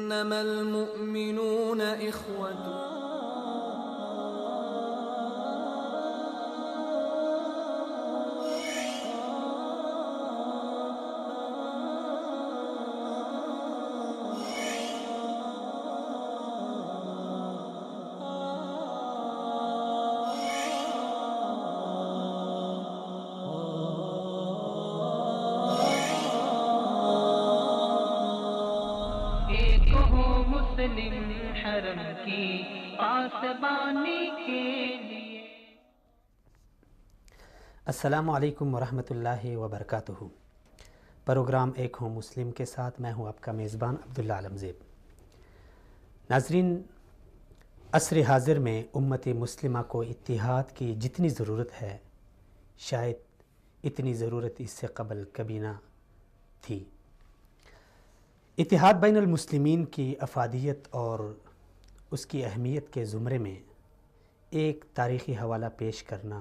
انما المؤمنون اخوة. حرم کی پاسبانی کے لیے. السلام علیکم ورحمۃ اللہ وبرکاتہ. پروگرام ایک ہوں مسلم کے ساتھ میں ہوں آپ کا میزبان عبداللہ عالمزیب. ناظرین، عصر حاضر میں امت مسلمہ کو اتحاد کی جتنی ضرورت ہے شاید اتنی ضرورت اس سے قبل کبھی نہ تھی. اتحاد بین المسلمین کی افادیت اور اس کی اہمیت کے زمرے میں ایک تاریخی حوالہ پیش کرنا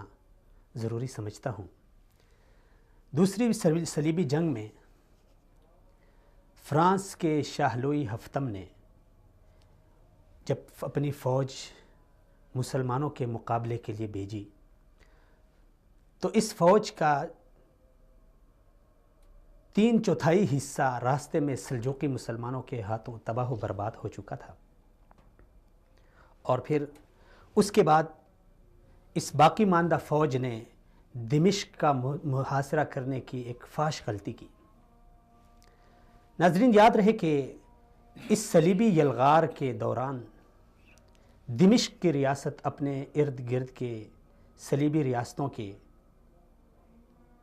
ضروری سمجھتا ہوں. دوسری صلیبی جنگ میں فرانس کے شاہ لوئی ہفتم نے جب اپنی فوج مسلمانوں کے مقابلے کے لیے بھیجی تو اس فوج کا 3/4 حصہ راستے میں سلجوقی مسلمانوں کے ہاتھوں تباہ و برباد ہو چکا تھا. اور پھر اس کے بعد اس باقی ماندہ فوج نے دمشق کا محاصرہ کرنے کی ایک فاحش غلطی کی. ناظرین، یاد رہے کہ اس صلیبی یلغار کے دوران دمشق کی ریاست اپنے ارد گرد کے صلیبی ریاستوں کے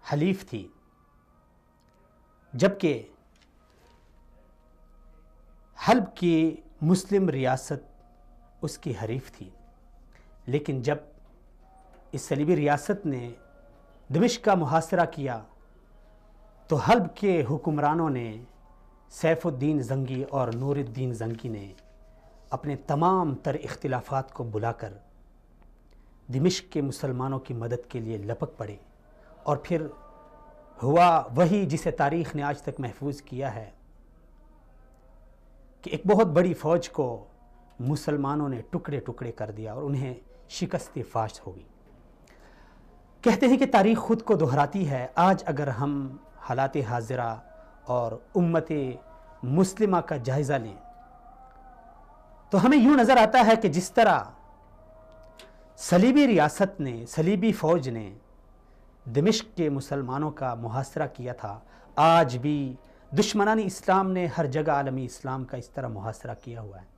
حلیف تھی، جبکہ حلب کی مسلم ریاست اس کی حریف تھی. لیکن جب اس صلیبی ریاست نے دمشق کا محاصرہ کیا تو حلب کے حکمرانوں نے سیف الدین زنگی اور نور الدین زنگی نے اپنے تمام تر اختلافات کو بلا کر دمشق کے مسلمانوں کی مدد کے لیے لپک پڑے. اور پھر ہوا وہی جسے تاریخ نے آج تک محفوظ کیا ہے کہ ایک بہت بڑی فوج کو مسلمانوں نے ٹکڑے ٹکڑے کر دیا اور انہیں شکست فاش ہو گئی. کہتے ہیں کہ تاریخ خود کو دہراتی ہے. آج اگر ہم حالات حاضرہ اور امت مسلمہ کا جائزہ لیں تو ہمیں یوں نظر آتا ہے کہ جس طرح صلیبی ریاست نے، صلیبی فوج نے دمشق کے مسلمانوں کا محاصرہ کیا تھا، آج بھی دشمنان اسلام نے ہر جگہ عالمی اسلام کا اس طرح محاصرہ کیا ہوا ہے.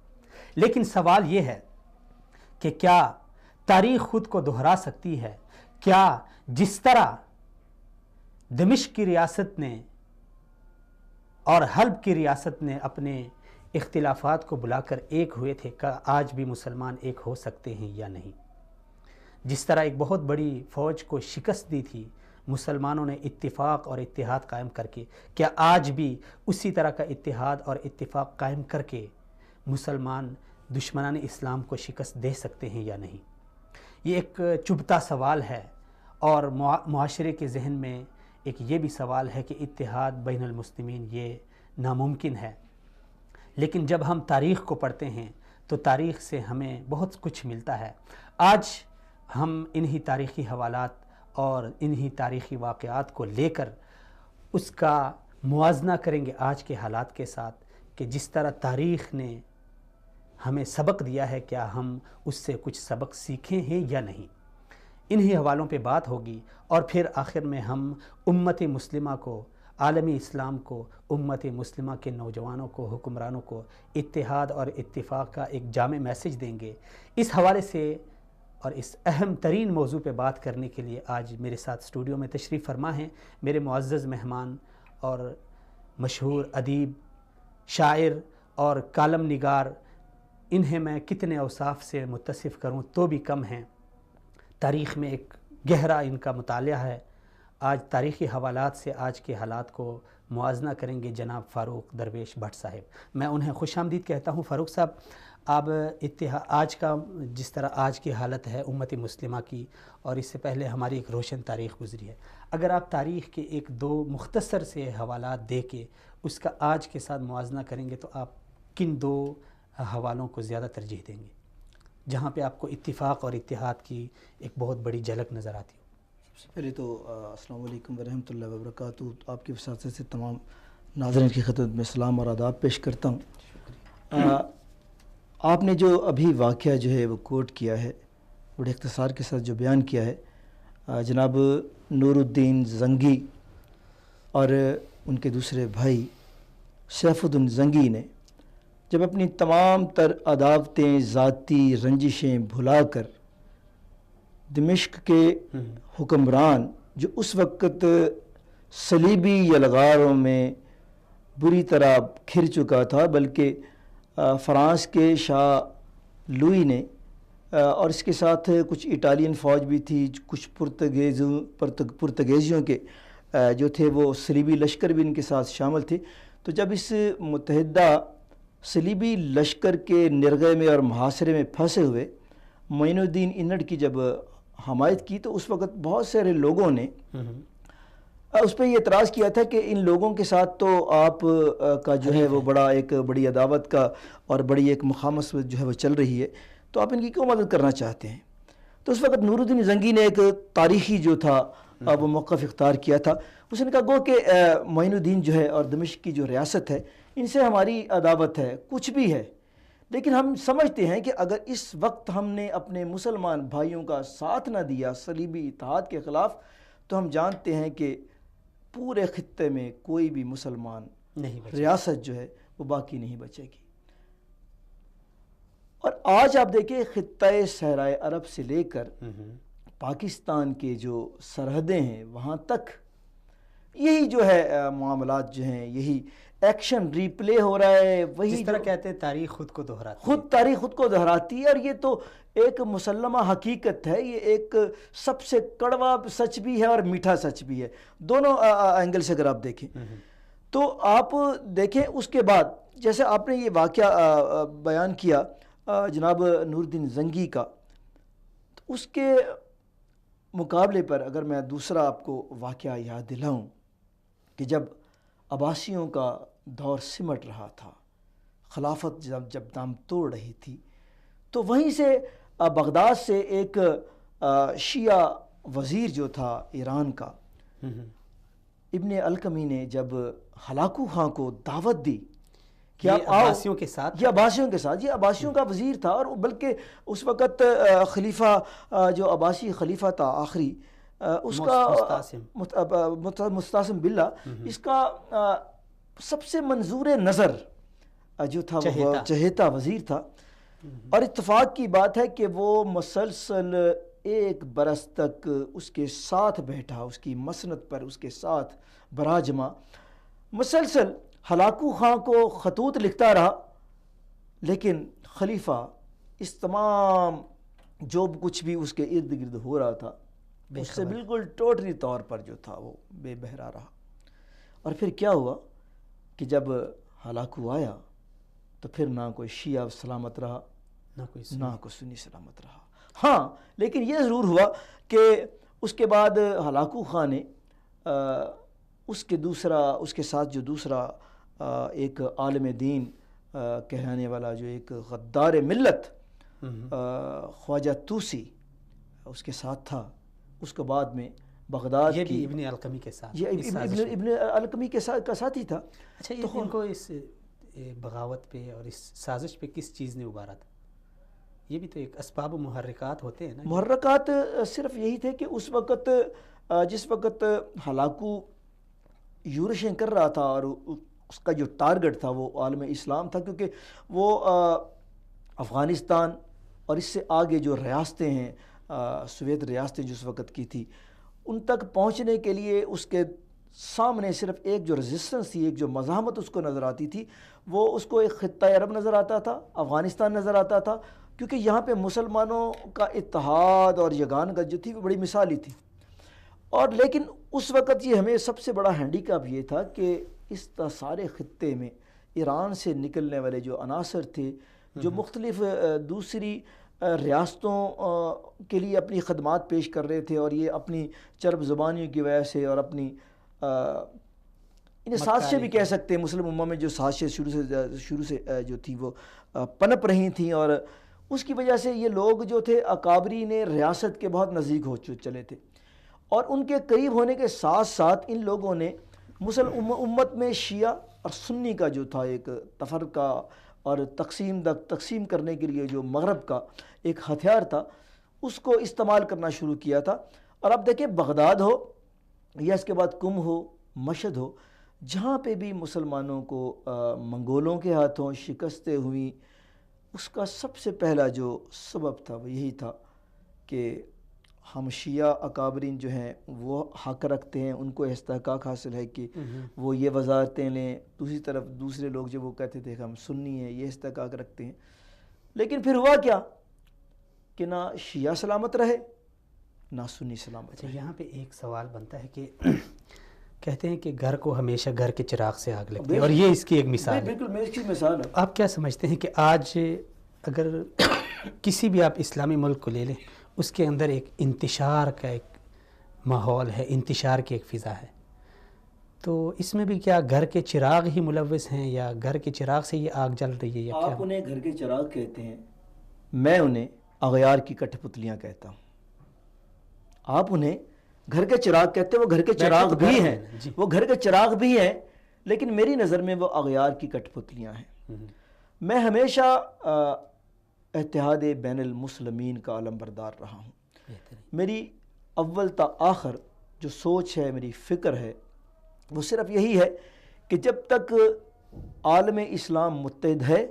لیکن سوال یہ ہے کہ کیا تاریخ خود کو دہرا سکتی ہے؟ کیا جس طرح دمشق کی ریاست نے اور حلب کی ریاست نے اپنے اختلافات کو بلا کر ایک ہوئے تھے، کیا آج بھی مسلمان ایک ہو سکتے ہیں یا نہیں؟ جس طرح ایک بہت بڑی فوج کو شکست دی تھی مسلمانوں نے اتفاق اور اتحاد قائم کر کے، کیا آج بھی اسی طرح کا اتحاد اور اتفاق قائم کر کے مسلمان دشمنان اسلام کو شکست دے سکتے ہیں یا نہیں؟ یہ ایک چبھتا سوال ہے. اور معاشرے کے ذہن میں ایک یہ بھی سوال ہے کہ اتحاد بین المسلمین یہ ناممکن ہے. لیکن جب ہم تاریخ کو پڑھتے ہیں تو تاریخ سے ہمیں بہت کچھ ملتا ہے. آج ہم انہی تاریخی حوالات اور انہی تاریخی واقعات کو لے کر اس کا موازنہ کریں گے آج کے حالات کے ساتھ کہ جس طرح تاریخ نے ہمیں سبق دیا ہے، کیا ہم اس سے کچھ سبق سیکھے ہیں یا نہیں. انہی حوالوں پہ بات ہوگی اور پھر آخر میں ہم امت مسلمہ کو، عالمی اسلام کو، امت مسلمہ کے نوجوانوں کو، حکمرانوں کو اتحاد اور اتفاق کا ایک جامع میسج دیں گے. اس حوالے سے اور اس اہم ترین موضوع پہ بات کرنے کے لیے آج میرے ساتھ اسٹوڈیو میں تشریف فرما ہیں میرے معزز مہمان اور مشہور ادیب، شاعر اور کالم نگار. انہیں میں کتنے اوصاف سے متصف کروں تو بھی کم ہیں. تاریخ میں ایک گہرا ان کا مطالعہ ہے. آج تاریخی حوالات سے آج کے حالات کو موازنہ کریں گے جناب فاروق درویش بھٹ صاحب. میں انہیں خوش آمدید کہتا ہوں. فاروق صاحب، آپ آج کا جس طرح آج کی حالت ہے امت مسلمہ کی، اور اس سے پہلے ہماری ایک روشن تاریخ گزری ہے، اگر آپ تاریخ کے ایک دو مختصر سے حوالات دے کے اس کا آج کے ساتھ موازنہ کریں گے تو آپ کن دو حوالوں کو زیادہ ترجیح دیں گے جہاں پہ آپ کو اتفاق اور اتحاد کی ایک بہت بڑی جھلک نظر آتی ہو؟ سب سے پہلے تو السلام علیکم ورحمۃ اللہ وبرکاتہ. آپ کی وساطت سے تمام ناظرین کی خدمت میں سلام اور آداب پیش کرتا ہوں. آپ نے جو ابھی واقعہ جو ہے وہ کوٹ کیا ہے، بڑے اختصار کے ساتھ جو بیان کیا ہے، جناب نور الدین زنگی اور ان کے دوسرے بھائی سیف الدین زنگی نے جب اپنی تمام تر عداوتیں، ذاتی رنجشیں بھلا کر دمشق کے حکمران جو اس وقت صلیبی یلغاروں میں بری طرح کھر چکا تھا، بلکہ فرانس کے شاہ لوئی نے اور اس کے ساتھ کچھ اٹالین فوج بھی تھی، کچھ پرتگیزیوں کے جو تھے وہ صلیبی لشکر بھی ان کے ساتھ شامل تھے. تو جب اس متحدہ صلیبی لشکر کے نرغے میں اور محاصرے میں پھنسے ہوئے معین الدین انڈ کی جب حمایت کی، تو اس وقت بہت سارے لوگوں نے اس پہ یہ اعتراض کیا تھا کہ ان لوگوں کے ساتھ تو آپ کا جو ہے وہ بڑی عداوت کا اور بڑی ایک مخامصت جو ہے وہ چل رہی ہے، تو آپ ان کی کیوں مدد کرنا چاہتے ہیں؟ تو اس وقت نور الدین زنگی نے ایک تاریخی جو تھا وہ موقف اختیار کیا تھا. اس نے کہا گو کہ معین الدین جو ہے اور دمشق کی جو ریاست ہے ان سے ہماری عداوت ہے، کچھ بھی ہے، لیکن ہم سمجھتے ہیں کہ اگر اس وقت ہم نے اپنے مسلمان بھائیوں کا ساتھ نہ دیا صلیبی اتحاد کے خلاف، تو ہم جانتے ہیں کہ پورے خطے میں کوئی بھی مسلمان ریاست جو ہے وہ باقی نہیں بچے گی. اور آج آپ دیکھیں خطۂ صحرائے عرب سے لے کر پاکستان کے جو سرحدیں ہیں وہاں تک یہی جو ہے معاملات جو ہیں، یہی ایکشن ریپلے ہو رہا ہے. وہی جس طرح کہتے ہیں تاریخ خود کو دہراتی ہے، خود تاریخ خود کو دہراتی ہے، اور یہ تو ایک مسلمہ حقیقت ہے. یہ ایک سب سے کڑوا سچ بھی ہے اور میٹھا سچ بھی ہے، دونوں اینگل سے اگر آپ دیکھیں. تو آپ دیکھیں اس کے بعد جیسے آپ نے یہ واقعہ بیان کیا جناب نور الدین زنگی کا، تو اس کے مقابلے پر اگر میں دوسرا آپ کو واقعہ یاد دلاؤں کہ جب عباسیوں کا دور سمٹ رہا تھا، خلافت جب دام توڑ رہی تھی، تو وہیں سے بغداد سے ایک شیعہ وزیر جو تھا ایران کا، ابن القمی نے جب ہلاکو خان کو دعوت دی کہ یہ عباسیوں کے ساتھ، یہ عباسیوں کا وزیر تھا، اور بلکہ اس وقت خلیفہ جو عباسی خلیفہ تھا آخری، اس کا مستعصم باللہ، اس کا سب سے منظور نظر جو تھا وہ چہیتا وزیر تھا. اور اتفاق کی بات ہے کہ وہ مسلسل 1 برس تک اس کے ساتھ بیٹھا، اس کی مسند پر اس کے ساتھ براجما، مسلسل ہلاکو خان کو خطوط لکھتا رہا. لیکن خلیفہ اس تمام جو کچھ بھی اس کے ارد گرد ہو رہا تھا اس سے بالکل ٹوٹلی طور پر جو تھا وہ بے بہرا رہا. اور پھر کیا ہوا کہ جب ہلاکو آیا تو پھر نہ کوئی شیعہ سلامت رہا، نہ کوئی سنی سلامت رہا. ہاں لیکن یہ ضرور ہوا کہ اس کے بعد ہلاکو خان نے اس کے ساتھ جو دوسرا ایک عالم دین کہلانے والا جو ایک غدار ملت خواجہ طوسی اس کے ساتھ تھا. اس کو بعد میں بغداد یہ بھی ابن القمی کے ساتھ، یہ ابن القمی کا ساتھی تھا. اچھا یہ ان کو اس بغاوت پہ اور اس سازش پہ کس چیز نے ابھارا تھا؟ یہ بھی تو ایک اسباب و محرکات ہوتے ہیں نا. محرکات صرف یہی تھے کہ اس وقت جس وقت ہلاکو یورشیں کر رہا تھا اور اس کا جو ٹارگٹ تھا وہ عالم اسلام تھا، کیونکہ وہ افغانستان اور اس سے آگے جو ریاستیں ہیں، سوویت ریاستیں جو اس وقت کی تھی، ان تک پہنچنے کے لیے اس کے سامنے صرف ایک جو ریزسٹنس تھی، ایک جو مزاحمت اس کو نظر آتی تھی، وہ اس کو ایک خطہ عرب نظر آتا تھا، افغانستان نظر آتا تھا، کیونکہ یہاں پہ مسلمانوں کا اتحاد اور یگانگت جو تھی وہ بڑی مثالی تھی. اور لیکن اس وقت یہ ہمیں سب سے بڑا ہینڈی کیپ یہ تھا کہ اس سارے خطے میں ایران سے نکلنے والے جو عناصر تھے، جو مختلف دوسری ریاستوں کے لیے اپنی خدمات پیش کر رہے تھے، اور یہ اپنی چرب زبانیوں کی وجہ سے اور اپنی انہیں سازشیں بھی کہہ سکتے ہیں، مسلم امہ میں جو سازشیں شروع سے جو تھی وہ پنپ رہی تھیں، اور اس کی وجہ سے یہ لوگ جو تھے اکابرین ریاست کے بہت نزدیک ہو چلے تھے، اور ان کے قریب ہونے کے ساتھ ساتھ ان لوگوں نے مسلم امت میں شیعہ اور سنی کا جو تھا ایک تفرقہ اور تقسیم کرنے کے لیے جو مغرب کا ایک ہتھیار تھا اس کو استعمال کرنا شروع کیا تھا۔ اور اب دیکھیں بغداد ہو یا اس کے بعد قم ہو، مشہد ہو، جہاں پہ بھی مسلمانوں کو منگولوں کے ہاتھوں شکستیں ہوئیں، اس کا سب سے پہلا جو سبب تھا وہ یہی تھا کہ ہم شیعہ اکابرین جو ہیں وہ حق رکھتے ہیں، ان کو استحقاق حاصل ہے کہ وہ یہ وزارتیں لیں، دوسری طرف دوسرے لوگ جو وہ کہتے تھے کہ ہم سنی ہیں، یہ استحقاق رکھتے ہیں۔ لیکن پھر ہوا کیا کہ نہ شیعہ سلامت رہے نہ سنی سلامت رہے۔ یہاں پہ ایک سوال بنتا ہے کہ کہتے ہیں کہ گھر کو ہمیشہ گھر کے چراغ سے آگ لگتی ہے، اور یہ اس کی ایک مثال ہے۔ بالکل میں اس کی مثال ہے۔ آپ کیا سمجھتے ہیں کہ آج اگر کسی بھی آپ اسلامی ملک کو لے لیں، اس کے اندر ایک انتشار کا ایک ماحول ہے، انتشار کی ایک فضا ہے، تو اس میں بھی کیا گھر کے چراغ ہی ملوث ہیں، یا گھر کے چراغ سے یہ آگ جل رہی ہے، یا کیا؟ آپ انہیں گھر کے چراغ کہتے ہیں، میں انہیں اغیار کی کٹھ پتلیاں کہتا ہوں۔ آپ انہیں گھر کے چراغ کہتے ہیں، وہ گھر کے چراغ بھی ہیں، وہ گھر کے چراغ بھی ہیں، لیکن میری نظر میں وہ اغیار کی کٹھ پتلیاں ہیں۔ میں ہمیشہ اتحاد بین المسلمین کا علم بردار رہا ہوں۔ میری اول تا آخر جو سوچ ہے، میری فکر ہے، وہ صرف یہی ہے کہ جب تک عالم اسلام متحد ہے،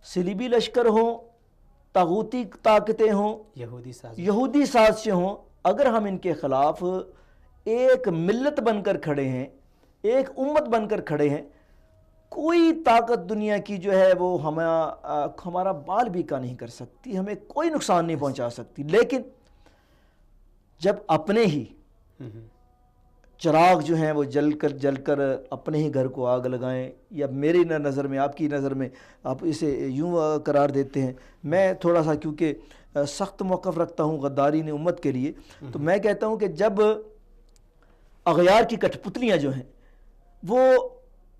صلیبی لشکر ہوں، طاغوتی طاقتیں ہوں، یہودی سازشیں ہوں، اگر ہم ان کے خلاف ایک ملت بن کر کھڑے ہیں، ایک امت بن کر کھڑے ہیں، کوئی طاقت دنیا کی جو ہے وہ ہمارا بال بھی کا نہیں کر سکتی، ہمیں کوئی نقصان نہیں پہنچا سکتی۔ لیکن جب اپنے ہی چراغ جو ہیں وہ جل کر اپنے ہی گھر کو آگ لگائیں، یا میری نظر میں، آپ کی نظر میں آپ اسے یوں قرار دیتے ہیں، میں تھوڑا سا کیونکہ سخت موقف رکھتا ہوں غدارین امت کے لیے، تو میں کہتا ہوں کہ جب اغیار کی کٹھ پتلیاں جو ہیں وہ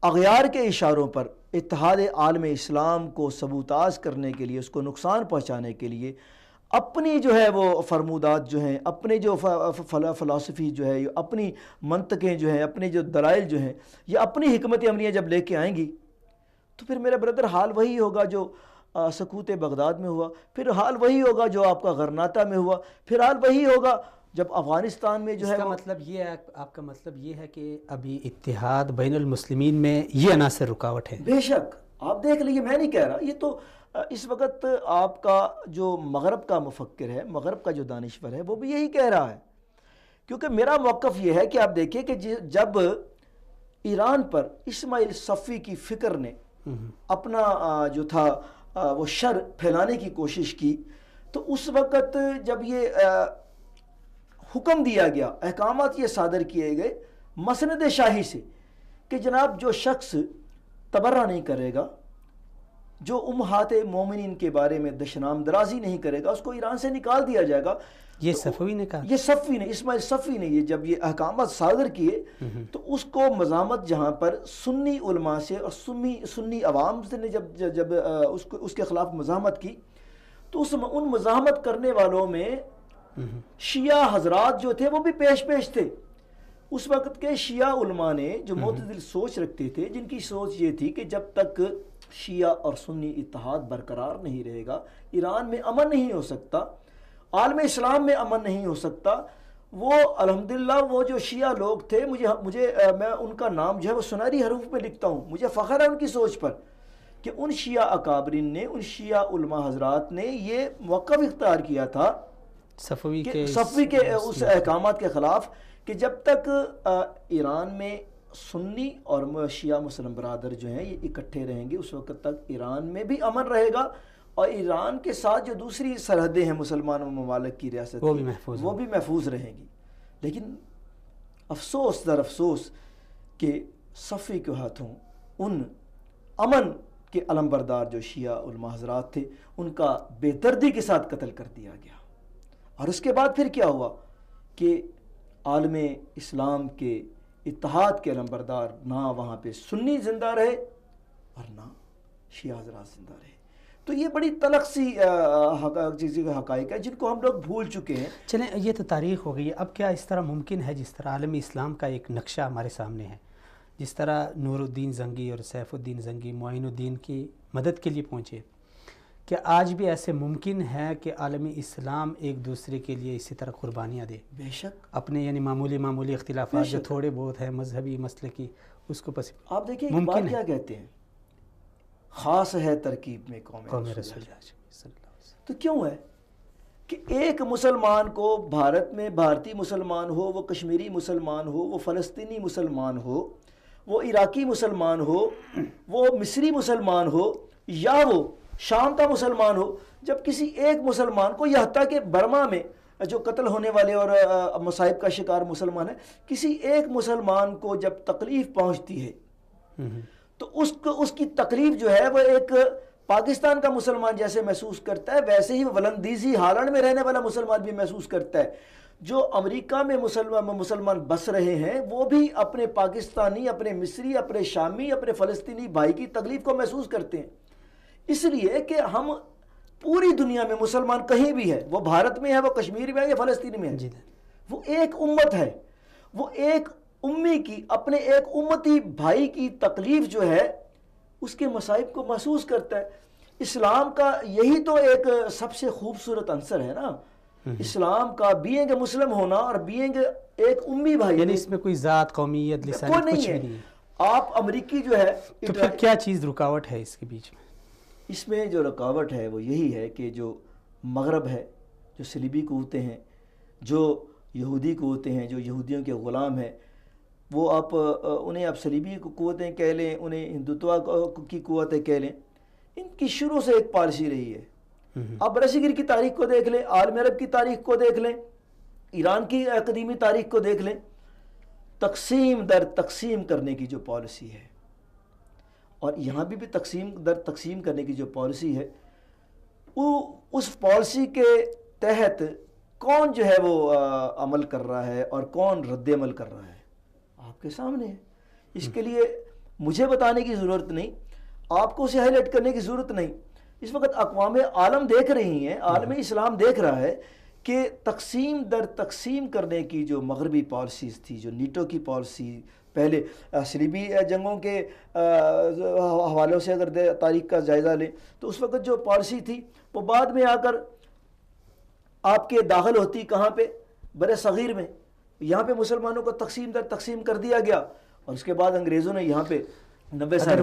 اغیار کے اشاروں پر اتحاد عالم اسلام کو سبوتاژ کرنے کے لیے، اس کو نقصان پہنچانے کے لیے اپنی جو ہے وہ فرمودات جو ہیں، اپنے جو فلسفی جو ہے، اپنی منطقیں جو ہیں، اپنے جو دلائل جو ہیں، یا اپنی حکمت عملیاں جب لے کے آئیں گی، تو پھر میرے برادر حال وہی ہوگا جو سکوت بغداد میں ہوا، پھر حال وہی ہوگا جو آپ کا غرناطہ میں ہوا، پھر حال وہی ہوگا جب افغانستان میں جو ہے۔ مطلب یہ ہے، آپ کا مطلب یہ ہے کہ ابھی اتحاد بین المسلمین میں یہ عناصر رکاوٹ ہے؟ بے شک، آپ دیکھ لیجیے، میں نہیں کہہ رہا، یہ تو اس وقت آپ کا جو مغرب کا مفکر ہے، مغرب کا جو دانشور ہے، وہ بھی یہی کہہ رہا ہے، کیونکہ میرا موقف یہ ہے کہ آپ دیکھیں کہ جب ایران پر اسماعیل صفوی کی فکر نے اپنا جو تھا وہ شر پھیلانے کی کوشش کی، تو اس وقت جب یہ حکم دیا گیا، احکامات یہ صادر کیے گئے مسند شاہی سے کہ جناب جو شخص تبرہ نہیں کرے گا، جو امہات مومنین کے بارے میں دشنام درازی نہیں کرے گا، اس کو ایران سے نکال دیا جائے گا۔ یہ صفوی نے کہا؟ یہ صفوی نے، اسماعیل صفوی نے یہ جب یہ احکامات صادر کیے تو اس کو مزاحمت جہاں پر سنی علماء سے اور سنی عوام سے نے جب اس کے خلاف مزاحمت کی، تو ان مزاحمت کرنے والوں میں شیعہ حضرات جو تھے وہ بھی پیش تھے۔ اس وقت کے شیعہ علماء نے جو معتدل سوچ رکھتے تھے، جن کی سوچ یہ تھی کہ جب تک شیعہ اور سنی اتحاد برقرار نہیں رہے گا، ایران میں امن نہیں ہو سکتا، عالم اسلام میں امن نہیں ہو سکتا۔ وہ الحمدللہ وہ جو شیعہ لوگ تھے، میں ان کا نام جو ہے وہ سنہری حروف میں لکھتا ہوں، مجھے فخر ہے ان کی سوچ پر کہ ان شیعہ اکابرین نے، ان شیعہ علماء حضرات نے یہ موقف اختیار کیا تھا صفوی کے اس احکامات کے خلاف کہ جب تک ایران میں سنی اور شیعہ مسلم برادر جو ہیں یہ اکٹھے رہیں گے، اس وقت تک ایران میں بھی امن رہے گا، اور ایران کے ساتھ جو دوسری سرحدیں ہیں مسلمان ممالک کی ریاست وہ بھی محفوظ رہیں گی۔ لیکن افسوس در افسوس کہ صفوی کے ہاتھوں ان امن کے علم بردار جو شیعہ علماء حضرات تھے، ان کا بے دردی کے ساتھ قتل کر دیا گیا۔ اور اس کے بعد پھر کیا ہوا کہ عالم اسلام کے اتحاد کے علمبردار نہ وہاں پہ سنی زندہ رہے اور نہ شیعہ حضرات زندہ رہے. تو یہ بڑی تلخ سی چیزیں کا حقائق ہے جن کو ہم لوگ بھول چکے ہیں. چلیں یہ تو تاریخ ہو گئی ہے. اب کیا اس طرح ممکن ہے جس طرح عالمی اسلام کا ایک نقشہ ہمارے سامنے ہے، جس طرح نور الدین زنگی اور سیف الدین زنگی معین الدین کی مدد کے لیے پہنچے، کہ آج بھی ایسے ممکن ہے کہ عالمی اسلام ایک دوسرے کے لیے اسی طرح قربانیاں دے؟ بے شک. اپنے یعنی معمولی اختلافات جو تھوڑے بہت ہیں مذہبی مسلکی، اس کو پس آپ دیکھیں کہ بات کیا کہتے ہیں، خاص ہے ترکیب میں قوم رسول اللہ. تو کیوں ہے کہ ایک مسلمان کو بھارت میں بھارتی مسلمان ہو، وہ کشمیری مسلمان ہو، وہ فلسطینی مسلمان ہو، وہ عراقی مسلمان ہو، وہ مصری مسلمان ہو، یا وہ شام کا مسلمان ہو، جب کسی ایک مسلمان کو، یا حتیٰ کہ برما میں جو قتل ہونے والے اور مصائب کا شکار مسلمان ہے، کسی ایک مسلمان کو جب تکلیف پہنچتی ہے تو اس کی تکلیف جو ہے وہ ایک پاکستان کا مسلمان جیسے محسوس کرتا ہے، ویسے ہی ولندیزی ہالینڈ میں رہنے والا مسلمان بھی محسوس کرتا ہے. جو امریکہ میں مسلمان بس رہے ہیں وہ بھی اپنے پاکستانی، اپنے مصری، اپنے شامی، اپنے فلسطینی بھائی کی تکلیف کو محسوس کرتے ہیں. اس لیے کہ ہم پوری دنیا میں مسلمان کہیں بھی ہے، وہ بھارت میں ہے، وہ کشمیر میں ہے یا فلسطین میں ہے، وہ ایک امت ہے. وہ ایک امی کی، اپنے ایک امتی بھائی کی تکلیف جو ہے اس کے مصائب کو محسوس کرتا ہے. اسلام کا یہی تو ایک سب سے خوبصورت عنصر ہے نا، اسلام کا بینگ مسلم ہونا اور بینگ ایک امی بھائی، یعنی اس میں کوئی ذات، قومیت، لسانیت کچھ بھی نہیں ہے. آپ امریکی جو ہے، تو پھر کیا چیز رکاوٹ ہے اس کے بیچ میں؟ اس میں جو رکاوٹ ہے وہ یہی ہے کہ جو مغرب ہے، جو صلیبی قوتیں ہیں، جو یہودی قوتیں ہیں، جو یہودیوں کے غلام ہیں، وہ آپ انہیں آپ صلیبی قوتیں کہہ لیں، انہیں ہندوتوا کی قوتیں کہہ لیں، ان کی شروع سے ایک پالیسی رہی ہے. آپ برصغیر کی تاریخ کو دیکھ لیں، عالم عرب کی تاریخ کو دیکھ لیں، ایران کی قدیمی تاریخ کو دیکھ لیں، تقسیم در تقسیم کرنے کی جو پالیسی ہے، اور یہاں بھی تقسیم در تقسیم کرنے کی جو پالیسی ہے، وہ اس پالیسی کے تحت کون جو ہے وہ عمل کر رہا ہے اور کون رد عمل کر رہا ہے آپ کے سامنے ہے. اس کے لیے مجھے بتانے کی ضرورت نہیں، آپ کو اسے ہائی لائٹ کرنے کی ضرورت نہیں. اس وقت اقوام عالم دیکھ رہی ہیں، عالم اسلام دیکھ رہا ہے کہ تقسیم در تقسیم کرنے کی جو مغربی پالیسیز تھی، جو نیٹو کی پالیسی، پہلے صلیبی جنگوں کے حوالوں سے اگر تاریخ کا جائزہ لیں تو اس وقت جو پالیسی تھی وہ بعد میں آ کر آپ کے داخل ہوتی کہاں پہ؟ بر صغیر میں. یہاں پہ مسلمانوں کو تقسیم در تقسیم کر دیا گیا، اور اس کے بعد انگریزوں نے یہاں پہ 90 سال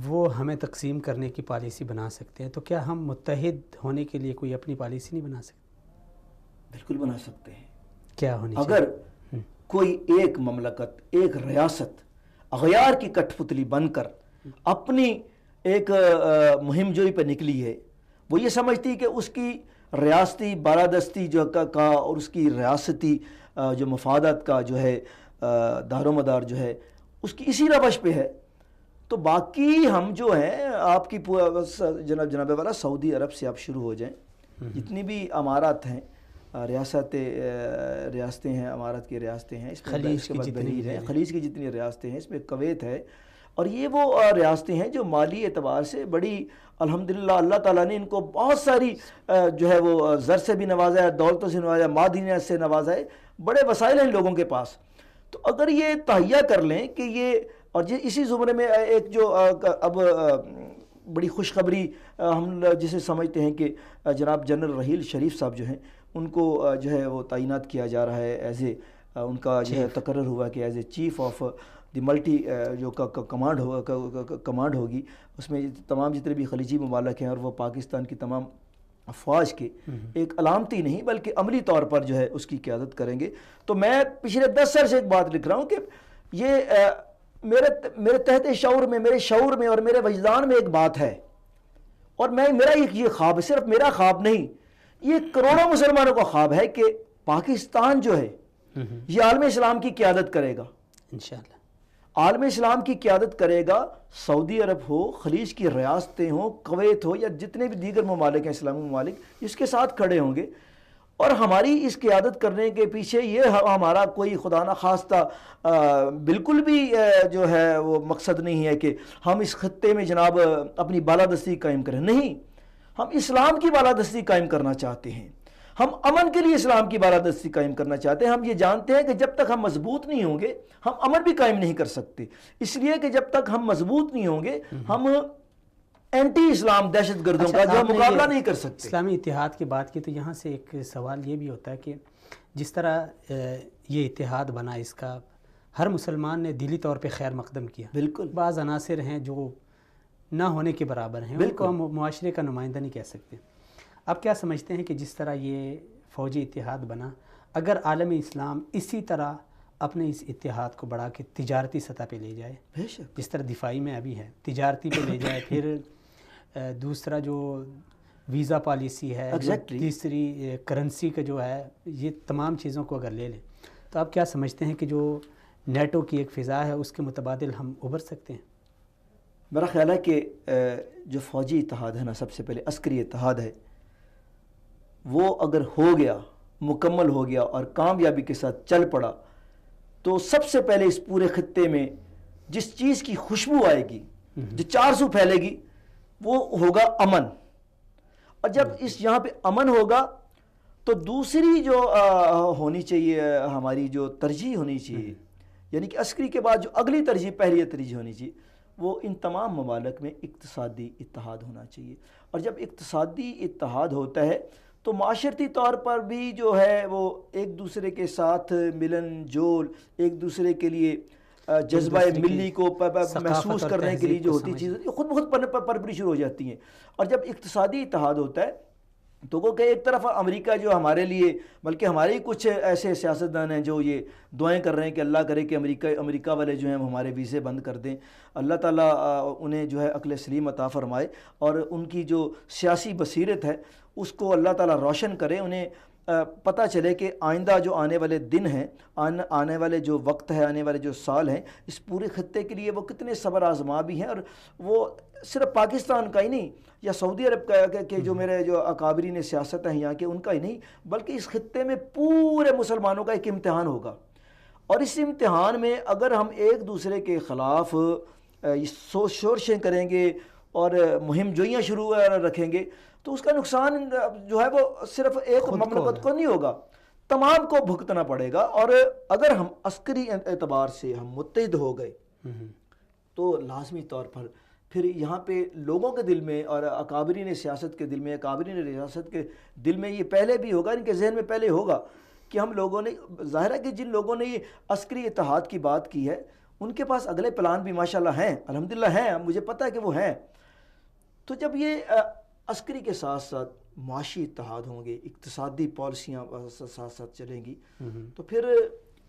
وہ ہمیں تقسیم کرنے کی پالیسی بنا سکتے ہیں، تو کیا ہم متحد ہونے کے لیے کوئی اپنی پالیسی نہیں بنا سکتے؟ بالکل بنا سکتے ہیں. کیا ہونی چاہیے؟ اگر کوئی ایک مملکت، ایک ریاست اغیار کی کٹھ پتلی بن کر اپنی ایک مہم جوئی پہ نکلی ہے، وہ یہ سمجھتی کہ اس کی ریاستی بالادستی جو کا اور اس کی ریاستی جو مفادات کا جو ہے دار و مدار جو ہے اس کی اسی روش پہ ہے، تو باقی ہم جو ہیں آپ کی جناب والا سعودی عرب سے آپ شروع ہو جائیں، جتنی بھی امارات ہیں، ریاستیں ہیں، امارات کی ریاستیں ہیں، اس میں خلیج کی جتنی ریاستیں ہیں، اس میں کویت ہے، اور یہ وہ ریاستیں ہیں جو مالی اعتبار سے بڑی الحمدللہ اللہ تعالیٰ نے ان کو بہت ساری جو ہے وہ زر سے بھی نوازا ہے، دولتوں سے نوازا ہے، معدنیات سے نوازا ہے، بڑے وسائل ہیں ان لوگوں کے پاس. تو اگر یہ تہیہ کر لیں کہ یہ، اور اسی زمرے میں ایک جو اب بڑی خوشخبری ہم جسے سمجھتے ہیں کہ جناب جنرل رحیل شریف صاحب جو ہیں ان کو جو ہے وہ تعینات کیا جا رہا ہے، ایز اے ان کا جو ہے تقرر ہوا کہ as a chief of the multi جو کمانڈ ہوگی، اس میں تمام جتنے بھی خلیجی ممالک ہیں اور وہ پاکستان کی تمام افواج کے ایک علامتی نہیں بلکہ عملی طور پر جو ہے اس کی قیادت کریں گے. تو میں پچھلے 10 سال سے ایک بات لکھ رہا ہوں کہ یہ میرے تحت شعور میں، میرے شعور میں اور میرے وجدان میں ایک بات ہے، اور میرا یہ خواب ہے، صرف میرا خواب نہیں، یہ کروڑوں مسلمانوں کا خواب ہے کہ پاکستان جو ہے یہ عالم اسلام کی قیادت کرے گا انشاءاللہ. عالم اسلام کی قیادت کرے گا. سعودی عرب ہو، خلیج کی ریاستیں ہوں، کویت ہو، یا جتنے بھی دیگر ممالک ہیں اسلامی ممالک، اس کے ساتھ کھڑے ہوں گے. اور ہماری اس قیادت کرنے کے پیچھے یہ ہمارا کوئی خدا نہ خواستہ بالکل بھی جو ہے وہ مقصد نہیں ہے کہ ہم اس خطے میں جناب اپنی بالادستی قائم کریں. نہیں، ہم اسلام کی بالادستی قائم کرنا چاہتے ہیں. ہم امن کے لیے اسلام کی بالادستی قائم کرنا چاہتے ہیں. ہم یہ جانتے ہیں کہ جب تک ہم مضبوط نہیں ہوں گے ہم امن بھی قائم نہیں کر سکتے. اس لیے کہ جب تک ہم مضبوط نہیں ہوں گے ہم اینٹی اسلام دہشت گردوں کا جو مقابلہ نہیں کر سکتے. اسلامی اتحاد کی بات کی تو یہاں سے ایک سوال یہ بھی ہوتا ہے کہ جس طرح یہ اتحاد بنا، اس کا ہر مسلمان نے دلی طور پہ خیر مقدم کیا. بالکل. بعض عناصر ہیں جو نہ ہونے کے برابر ہیں، ان کو ہم معاشرے کا نمائندہ نہیں کہہ سکتے. آپ کیا سمجھتے ہیں کہ جس طرح یہ فوجی اتحاد بنا، اگر عالم اسلام اسی طرح اپنے اس اتحاد کو بڑھا کے تجارتی سطح پہ لے جائے، جس طرح دفاعی میں ابھی ہے تجارتی پہ لے جائے، پھر دوسرا جو ویزا پالیسی ہے، تیسری کرنسی کا جو ہے، یہ تمام چیزوں کو اگر لے لیں تو آپ کیا سمجھتے ہیں کہ جو نیٹو کی ایک فضا ہے اس کے متبادل ہم ابھر سکتے ہیں؟ میرا خیال ہے کہ جو فوجی اتحاد ہے نا، سب سے پہلے عسکری اتحاد ہے، وہ اگر ہو گیا، مکمل ہو گیا اور کامیابی کے ساتھ چل پڑا تو سب سے پہلے اس پورے خطے میں جس چیز کی خوشبو آئے گی، جو 400 پھیلے گی، وہ ہوگا امن. اور جب اس یہاں پہ امن ہوگا تو دوسری جو ہونی چاہیے، ہماری جو ترجیح ہونی چاہیے، یعنی کہ عسکری کے بعد جو اگلی ترجیح، پہلی ترجیح ہونی چاہیے، وہ ان تمام ممالک میں اقتصادی اتحاد ہونا چاہیے. اور جب اقتصادی اتحاد ہوتا ہے تو معاشرتی طور پر بھی جو ہے وہ ایک دوسرے کے ساتھ ملن جول، ایک دوسرے کے لیے جذبہ ملی کو محسوس کرنے کے لیے جو ہوتی چیزیں خود بخود پرپری شروع ہو جاتی ہیں. اور جب اقتصادی اتحاد ہوتا ہے تو وہ کہ ایک طرف امریکہ جو ہمارے لیے، بلکہ ہمارے ہی کچھ ایسے سیاستدان ہیں جو یہ دعائیں کر رہے ہیں کہ اللہ کرے کہ امریکہ والے جو ہیں ہمارے ویزے بند کر دیں. اللہ تعالیٰ انہیں جو ہے عقل سلیم عطا فرمائے اور ان کی جو سیاسی بصیرت ہے اس کو اللہ تعالیٰ روشن کرے. انہیں پتہ چلے کہ آئندہ جو آنے والے دن ہیں، آنے والے جو وقت ہے، آنے والے جو سال ہیں، اس پورے خطے کے لیے وہ کتنے صبر آزما بھی ہیں. اور وہ صرف پاکستان کا ہی نہیں یا سعودی عرب کے جو میرے جو اکابرین سیاست ہیں یہاں کے، ان کا ہی نہیں، بلکہ اس خطے میں پورے مسلمانوں کا ایک امتحان ہوگا. اور اس امتحان میں اگر ہم ایک دوسرے کے خلاف شورشیں کریں گے اور مہم جوئیاں شروع رکھیں گے تو اس کا نقصان جو ہے وہ صرف ایک مملکت کو نہیں ہوگا، تمام کو بھگتنا پڑے گا. اور اگر ہم عسکری اعتبار سے ہم متحد ہو گئے تو لازمی طور پر پھر یہاں پہ لوگوں کے دل میں اور اکابرین سیاست کے دل میں، اکابرین ریاست کے دل میں یہ پہلے بھی ہوگا، ان کے ذہن میں پہلے ہوگا کہ ہم لوگوں نے، ظاہر ہے کہ جن لوگوں نے یہ عسکری اتحاد کی بات کی ہے ان کے پاس اگلے پلان بھی ماشاءاللہ ہیں، الحمدللہ ہیں، مجھے پتہ ہے کہ وہ ہیں. تو جب یہ عسکری کے ساتھ ساتھ معاشی اتحاد ہوں گے، اقتصادی پالیسیاں ساتھ ساتھ چلیں گی، تو پھر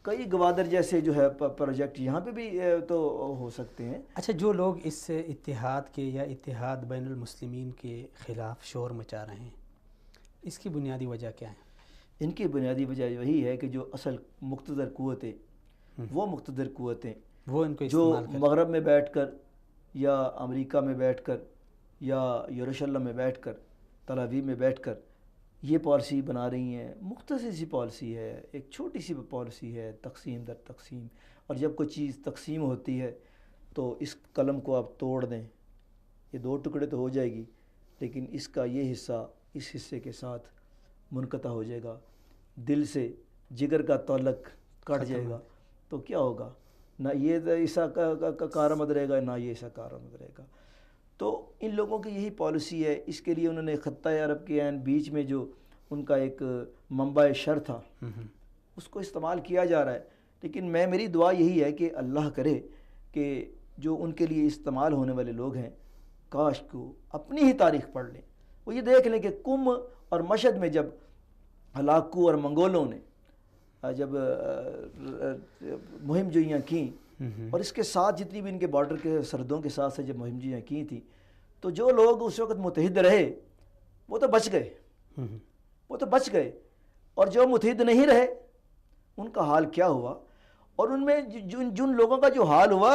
کئی گوادر جیسے جو ہے پروجیکٹ یہاں پہ بھی تو ہو سکتے ہیں. اچھا، جو لوگ اس اتحاد کے یا اتحاد بین المسلمین کے خلاف شور مچا رہے ہیں، اس کی بنیادی وجہ کیا ہے؟ ان کی بنیادی وجہ یہی ہے کہ جو اصل مقتدر قوتیں، وہ مقتدر قوتیں وہ ان کو جو مغرب میں بیٹھ کر یا امریکہ میں بیٹھ کر یا یروشلم میں بیٹھ کر، تل ابیب میں بیٹھ کر یہ پالیسی بنا رہی ہیں. مختصر سی پالیسی ہے، ایک چھوٹی سی پالیسی ہے، تقسیم در تقسیم. اور جب کوئی چیز تقسیم ہوتی ہے تو اس قلم کو آپ توڑ دیں، یہ 2 ٹکڑے تو ہو جائے گی، لیکن اس کا یہ حصہ اس حصے کے ساتھ منقطع ہو جائے گا، دل سے جگر کا تعلق کٹ جائے گا. تو کیا ہوگا؟ نہ یہ ایسا کارآمد رہے گا، نہ یہ ایسا کارآمد رہے گا. تو ان لوگوں کی یہی پالیسی ہے. اس کے لیے انہوں نے خطۂ عرب کے عین بیچ میں جو ان کا ایک منبع شر تھا اس کو استعمال کیا جا رہا ہے. لیکن میری دعا یہی ہے کہ اللہ کرے کہ جو ان کے لیے استعمال ہونے والے لوگ ہیں، کاش کو اپنی ہی تاریخ پڑھ لیں، وہ یہ دیکھ لیں کہ کم اور مشہد میں جب ہلاکو اور منگولوں نے جب مہم جوئیاں کیں، اور اس کے ساتھ جتنی بھی ان کے بارڈر کے سرحدوں کے ساتھ سے جب مہم جوئیاں کی تھی، تو جو لوگ اس وقت متحد رہے وہ تو بچ گئے، اور جو متحد نہیں رہے ان کا حال کیا ہوا. اور ان میں جن لوگوں کا جو حال ہوا،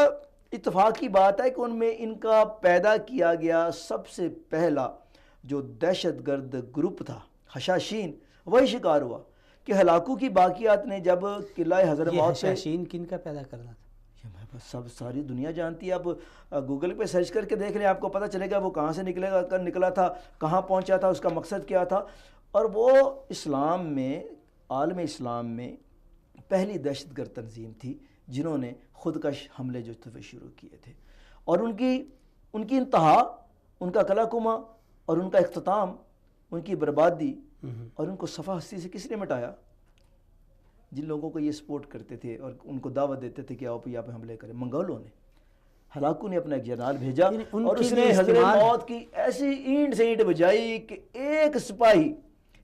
اتفاق کی بات ہے کہ ان میں ان کا پیدا کیا گیا سب سے پہلا جو دہشت گرد گروپ تھا، حشاشین، وہی شکار ہوا کہ ہلاکو کی باقیات نے جب قلعہ حضرموت پہ حشاشین کن کا پیدا کرنا تھا؟ سب ساری دنیا جانتی ہے. اب گوگل پہ سرچ کر کے دیکھ لیں, آپ کو پتہ چلے گا وہ کہاں سے نکلا تھا, کہاں پہنچا تھا, اس کا مقصد کیا تھا. اور وہ اسلام میں, عالم اسلام میں پہلی دہشت گرد تنظیم تھی جنہوں نے خودکش حملے جو تھے شروع کیے تھے. اور ان کی انتہا, ان کا کلا کما اور ان کا اختتام, ان کی بربادی اور ان کو صفحہ ہستی سے کس نے مٹایا؟ جن لوگوں کو یہ سپورٹ کرتے تھے اور ان کو دعوت دیتے تھے کہ آپ یہاں پہ حملے کریں, منگولوں نے. ہلاکو نے اپنا ایک جنرل بھیجا اور اس نے حضرت موت کی ایسی اینٹ سے اینٹ بجائی کہ ایک سپاہی,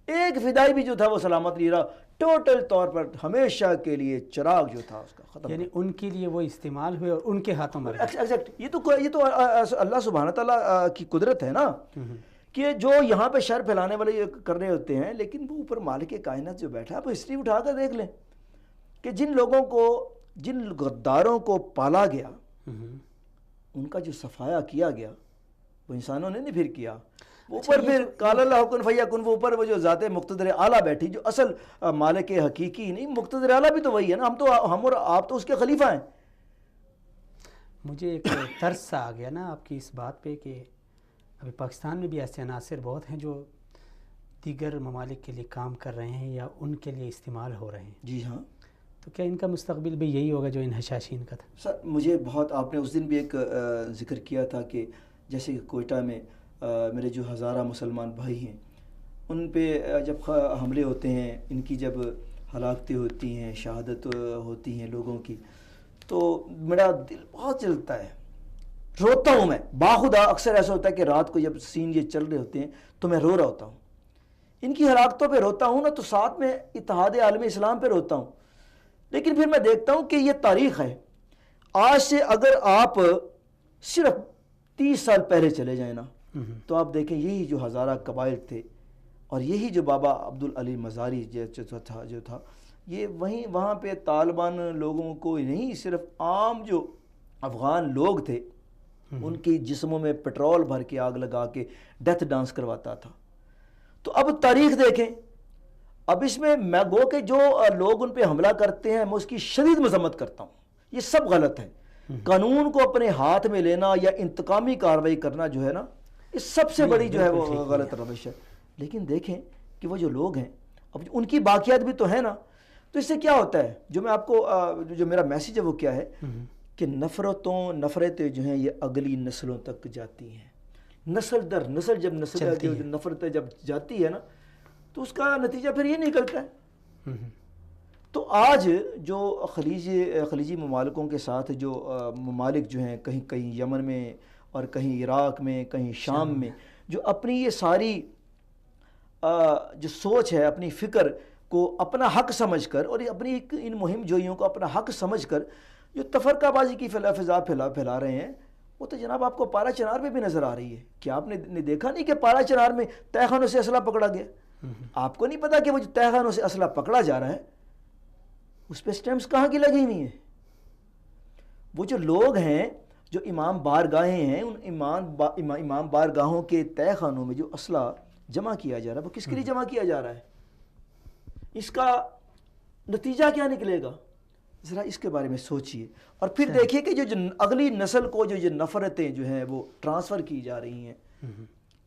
ایک فدائی بھی جو تھا وہ سلامت نہیں رہا. ٹوٹل طور پر ہمیشہ کے لیے چراغ جو تھا اس کا ختم. یعنی ان کے لیے وہ استعمال ہوئے اور ان کے ہاتھوں مر گئے. ایگزیکٹ. یہ تو اللہ سبحانہ تعالیٰ کی قدرت ہے نا, کہ جو یہاں پہ شر پھیلانے والے یہ کر رہے ہوتے ہیں, لیکن وہ اوپر مالک کائنات جو بیٹھا ہے, آپ ہسٹری اٹھا کر دیکھ لیں کہ جن لوگوں کو, جن غداروں کو پالا گیا, ان کا جو صفایا کیا گیا وہ انسانوں نے نہیں پھر کیا. اوپر پھر قال اللہ کن فیکن, وہ اوپر وہ جو ذات مقتدر اعلیٰ بیٹھی, جو اصل مالک حقیقی نہیں, مقتدر اعلیٰ بھی تو وہی ہے نا. ہم اور آپ تو اس کے خلیفہ ہیں. مجھے ایک ترس سا آ گیا نا آپ کی اس بات پہ کہ ابھی پاکستان میں بھی ایسے عناصر بہت ہیں جو دیگر ممالک کے لیے کام کر رہے ہیں یا ان کے لیے استعمال ہو رہے ہیں. جی ہاں. تو کیا ان کا مستقبل بھی یہی ہوگا جو ان حشاشین کا تھا؟ سر مجھے بہت, آپ نے اس دن بھی ایک ذکر کیا تھا کہ جیسے کہ کوئٹہ میں میرے جو ہزارہ مسلمان بھائی ہیں, ان پہ جب حملے ہوتے ہیں, ان کی جب ہلاکتیں ہوتی ہیں, شہادت ہوتی ہیں لوگوں کی, تو میرا دل بہت جلتا ہے, روتا ہوں میں باخدا. اکثر ایسا ہوتا ہے کہ رات کو جب سین یہ چل رہے ہوتے ہیں تو میں رو رہا ہوتا ہوں. ان کی ہلاکتوں پہ روتا ہوں نا, تو ساتھ میں اتحاد عالم اسلام پہ روتا ہوں. لیکن پھر میں دیکھتا ہوں کہ یہ تاریخ ہے. آج سے اگر آپ صرف 30 سال پہلے چلے جائیں نا, تو آپ دیکھیں یہی جو ہزارہ قبائل تھے اور یہی جو بابا عبدالعلی مزاری جو تھا, یہ وہاں پہ طالبان لوگوں کو نہیں, صرف عام جو افغان لوگ تھے ان کی جسموں میں پٹرول بھر کے آگ لگا کے ڈیتھ ڈانس کرواتا تھا. تو اب تاریخ دیکھیں, اب اس میں گو کہ جو لوگ ان پہ حملہ کرتے ہیں میں اس کی شدید مذمت کرتا ہوں. یہ سب غلط ہے. قانون کو اپنے ہاتھ میں لینا یا انتقامی کارروائی کرنا جو ہے نا, اس سب سے بڑی جو ہے وہ غلط روش ہے. لیکن دیکھیں کہ وہ جو لوگ ہیں, اب ان کی باقیات بھی تو ہے نا, تو اس سے کیا ہوتا ہے, جو میں آپ کو جو میرا میسیج ہے وہ کیا ہے کہ نفرتیں جو ہیں یہ اگلی نسلوں تک جاتی ہیں. نسل در نسل جب نفرتیں جب جاتی ہے نا, تو اس کا نتیجہ پھر یہ نکلتا ہے. تو آج جو خلیجی ممالکوں کے ساتھ جو ممالک جو ہیں, کہیں یمن میں اور کہیں عراق میں, کہیں شام میں, جو اپنی یہ ساری جو سوچ ہے, اپنی فکر کو اپنا حق سمجھ کر اور اپنی ان مہم جوئیوں کو اپنا حق سمجھ کر جو تفرقہ بازی کی فضا پھیلا رہے ہیں, وہ تو جناب آپ کو پارا چنار میں بھی نظر آ رہی ہے. کیا آپ نے دیکھا نہیں کہ پارا چنار میں تہہ خانوں سے اسلحہ پکڑا گیا؟ آپ کو نہیں پتا کہ وہ جو تہہ خانوں سے اسلحہ پکڑا جا رہا ہے اس پہ سٹیمپس کہاں کی لگی ہوئی ہیں؟ وہ جو لوگ ہیں جو امام بارگاہیں ہیں, ان امام بارگاہوں کے تہہ خانوں میں جو اسلحہ جمع کیا جا رہا ہے, وہ کس کے لیے جمع کیا جا رہا ہے؟ اس کا نتیجہ کیا نکلے گا؟ ذرا اس کے بارے میں سوچئے. اور پھر دیکھیے کہ جو اگلی نسل کو جو نفرتیں جو ہیں وہ ٹرانسفر کی جا رہی ہیں,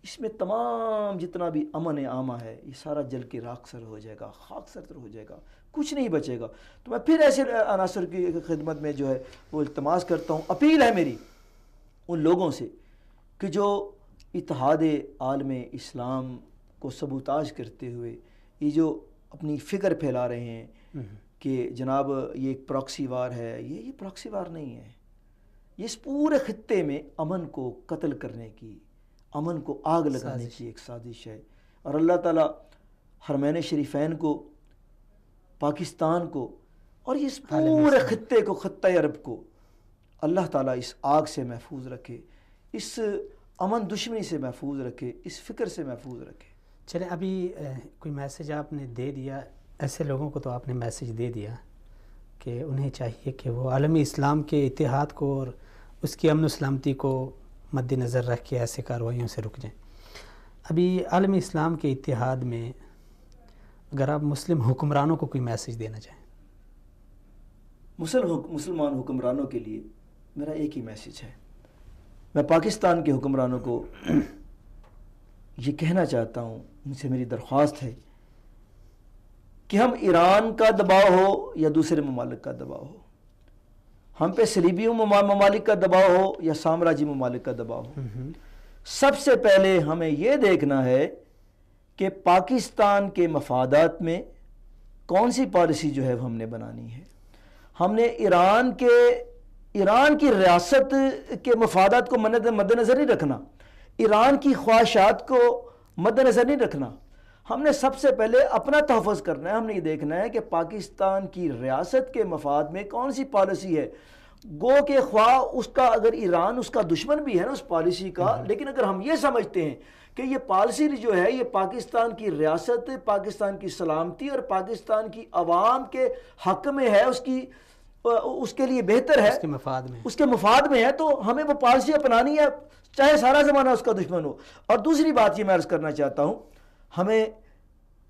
اس میں تمام جتنا بھی امن عامہ ہے یہ سارا جل کے راکھ ہو جائے گا, خاک سر ہو جائے گا, کچھ نہیں بچے گا. تو میں پھر ایسے عناصر کی خدمت میں جو ہے وہ التماس کرتا ہوں, اپیل ہے میری ان لوگوں سے کہ جو اتحاد عالم اسلام کو سبوتاج کرتے ہوئے یہ جو اپنی فکر پھیلا رہے ہیں کہ جناب یہ ایک پراکسی وار ہے, یہ پراکسی وار نہیں ہے. یہ اس پورے خطے میں امن کو قتل کرنے کی, امن کو آگ لگانے کی ایک سازش ہے. اور اللہ تعالیٰ حرمین شریفین کو, پاکستان کو اور اس پورے خطے کو, خطہ عرب کو اللہ تعالیٰ اس آگ سے محفوظ رکھے, اس امن دشمنی سے محفوظ رکھے, اس فکر سے محفوظ رکھے. چلیں ابھی کوئی میسیج آپ نے دے دیا, ایسے لوگوں کو تو آپ نے میسیج دے دیا کہ انہیں چاہیے کہ وہ عالمی اسلام کے اتحاد کو اور اس کی امن و سلامتی کو مد نظر رکھ کے ایسے کارروائیوں سے رک جائیں. ابھی عالمی اسلام کے اتحاد میں اگر آپ مسلم حکمرانوں کو کوئی میسیج دینا چاہیں؟ مسلمان حکمرانوں کے لیے میرا ایک ہی میسیج ہے. میں پاکستان کے حکمرانوں کو یہ کہنا چاہتا ہوں، ان سے میری درخواست ہے کہ ہم ایران کا دباؤ ہو یا دوسرے ممالک کا دباؤ ہو، ہم پہ صلیبی ممالک کا دباؤ ہو یا سامراجی ممالک کا دباؤ ہو، سب سے پہلے ہمیں یہ دیکھنا ہے کہ پاکستان کے مفادات میں کون سی پالیسی جو ہے وہ ہم نے بنانی ہے. ہم نے ایران کی ریاست کے مفادات کو مد نظر نہیں رکھنا، ایران کی خواہشات کو مد نظر نہیں رکھنا. ہم نے سب سے پہلے اپنا تحفظ کرنا ہے. ہم نے یہ دیکھنا ہے کہ پاکستان کی ریاست کے مفاد میں کون سی پالیسی ہے. گو کہ خواہ اس کا اگر ایران اس کا دشمن بھی ہے نا اس پالیسی کا، لیکن اگر ہم یہ سمجھتے ہیں کہ یہ پالیسی جو ہے یہ پاکستان کی ریاست، پاکستان کی سلامتی اور پاکستان کی عوام کے حق میں ہے، اس کے لیے بہتر ہے، اس کے مفاد میں ہے، تو ہمیں وہ پالیسی اپنانی ہے چاہے سارا زمانہ اس کا دشمن ہو. اور دوسری بات یہ میں عرض کرنا چاہتا ہوں، ہمیں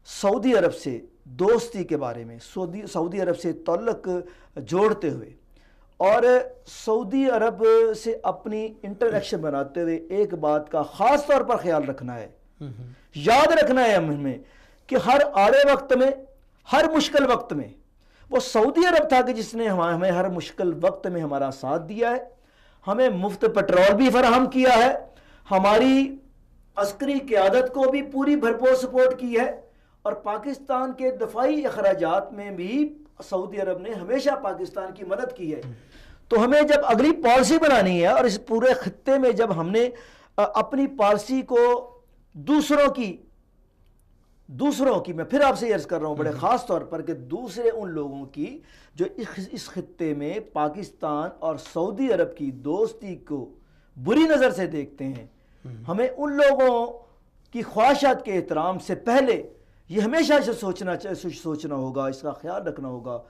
سعودی عرب سے دوستی کے بارے میں، سعودی عرب سے تعلق جوڑتے ہوئے اور سعودی عرب سے اپنی انٹریکشن بناتے ہوئے ایک بات کا خاص طور پر خیال رکھنا ہے، یاد رکھنا ہے ہمیں کہ ہر آڑے وقت میں، ہر مشکل وقت میں وہ سعودی عرب تھا کہ جس نے ہمیں ہر مشکل وقت میں ہمارا ساتھ دیا ہے، ہمیں مفت پیٹرول بھی فراہم کیا ہے، ہماری عسکری قیادت کو بھی پوری بھرپور سپورٹ کی ہے، اور پاکستان کے دفاعی اخراجات میں بھی سعودی عرب نے ہمیشہ پاکستان کی مدد کی ہے. تو ہمیں جب اگلی پالیسی بنانی ہے اور اس پورے خطے میں جب ہم نے اپنی پالیسی کو دوسروں کی میں پھر آپ سے عرض کر رہا ہوں بڑے خاص طور پر کہ دوسرے ان لوگوں کی جو اس خطے میں پاکستان اور سعودی عرب کی دوستی کو بری نظر سے دیکھتے ہیں، ہمیں ان لوگوں کی خواہشات کے احترام سے پہلے یہ ہمیشہ سے سوچنا ہوگا، اس کا خیال رکھنا ہوگا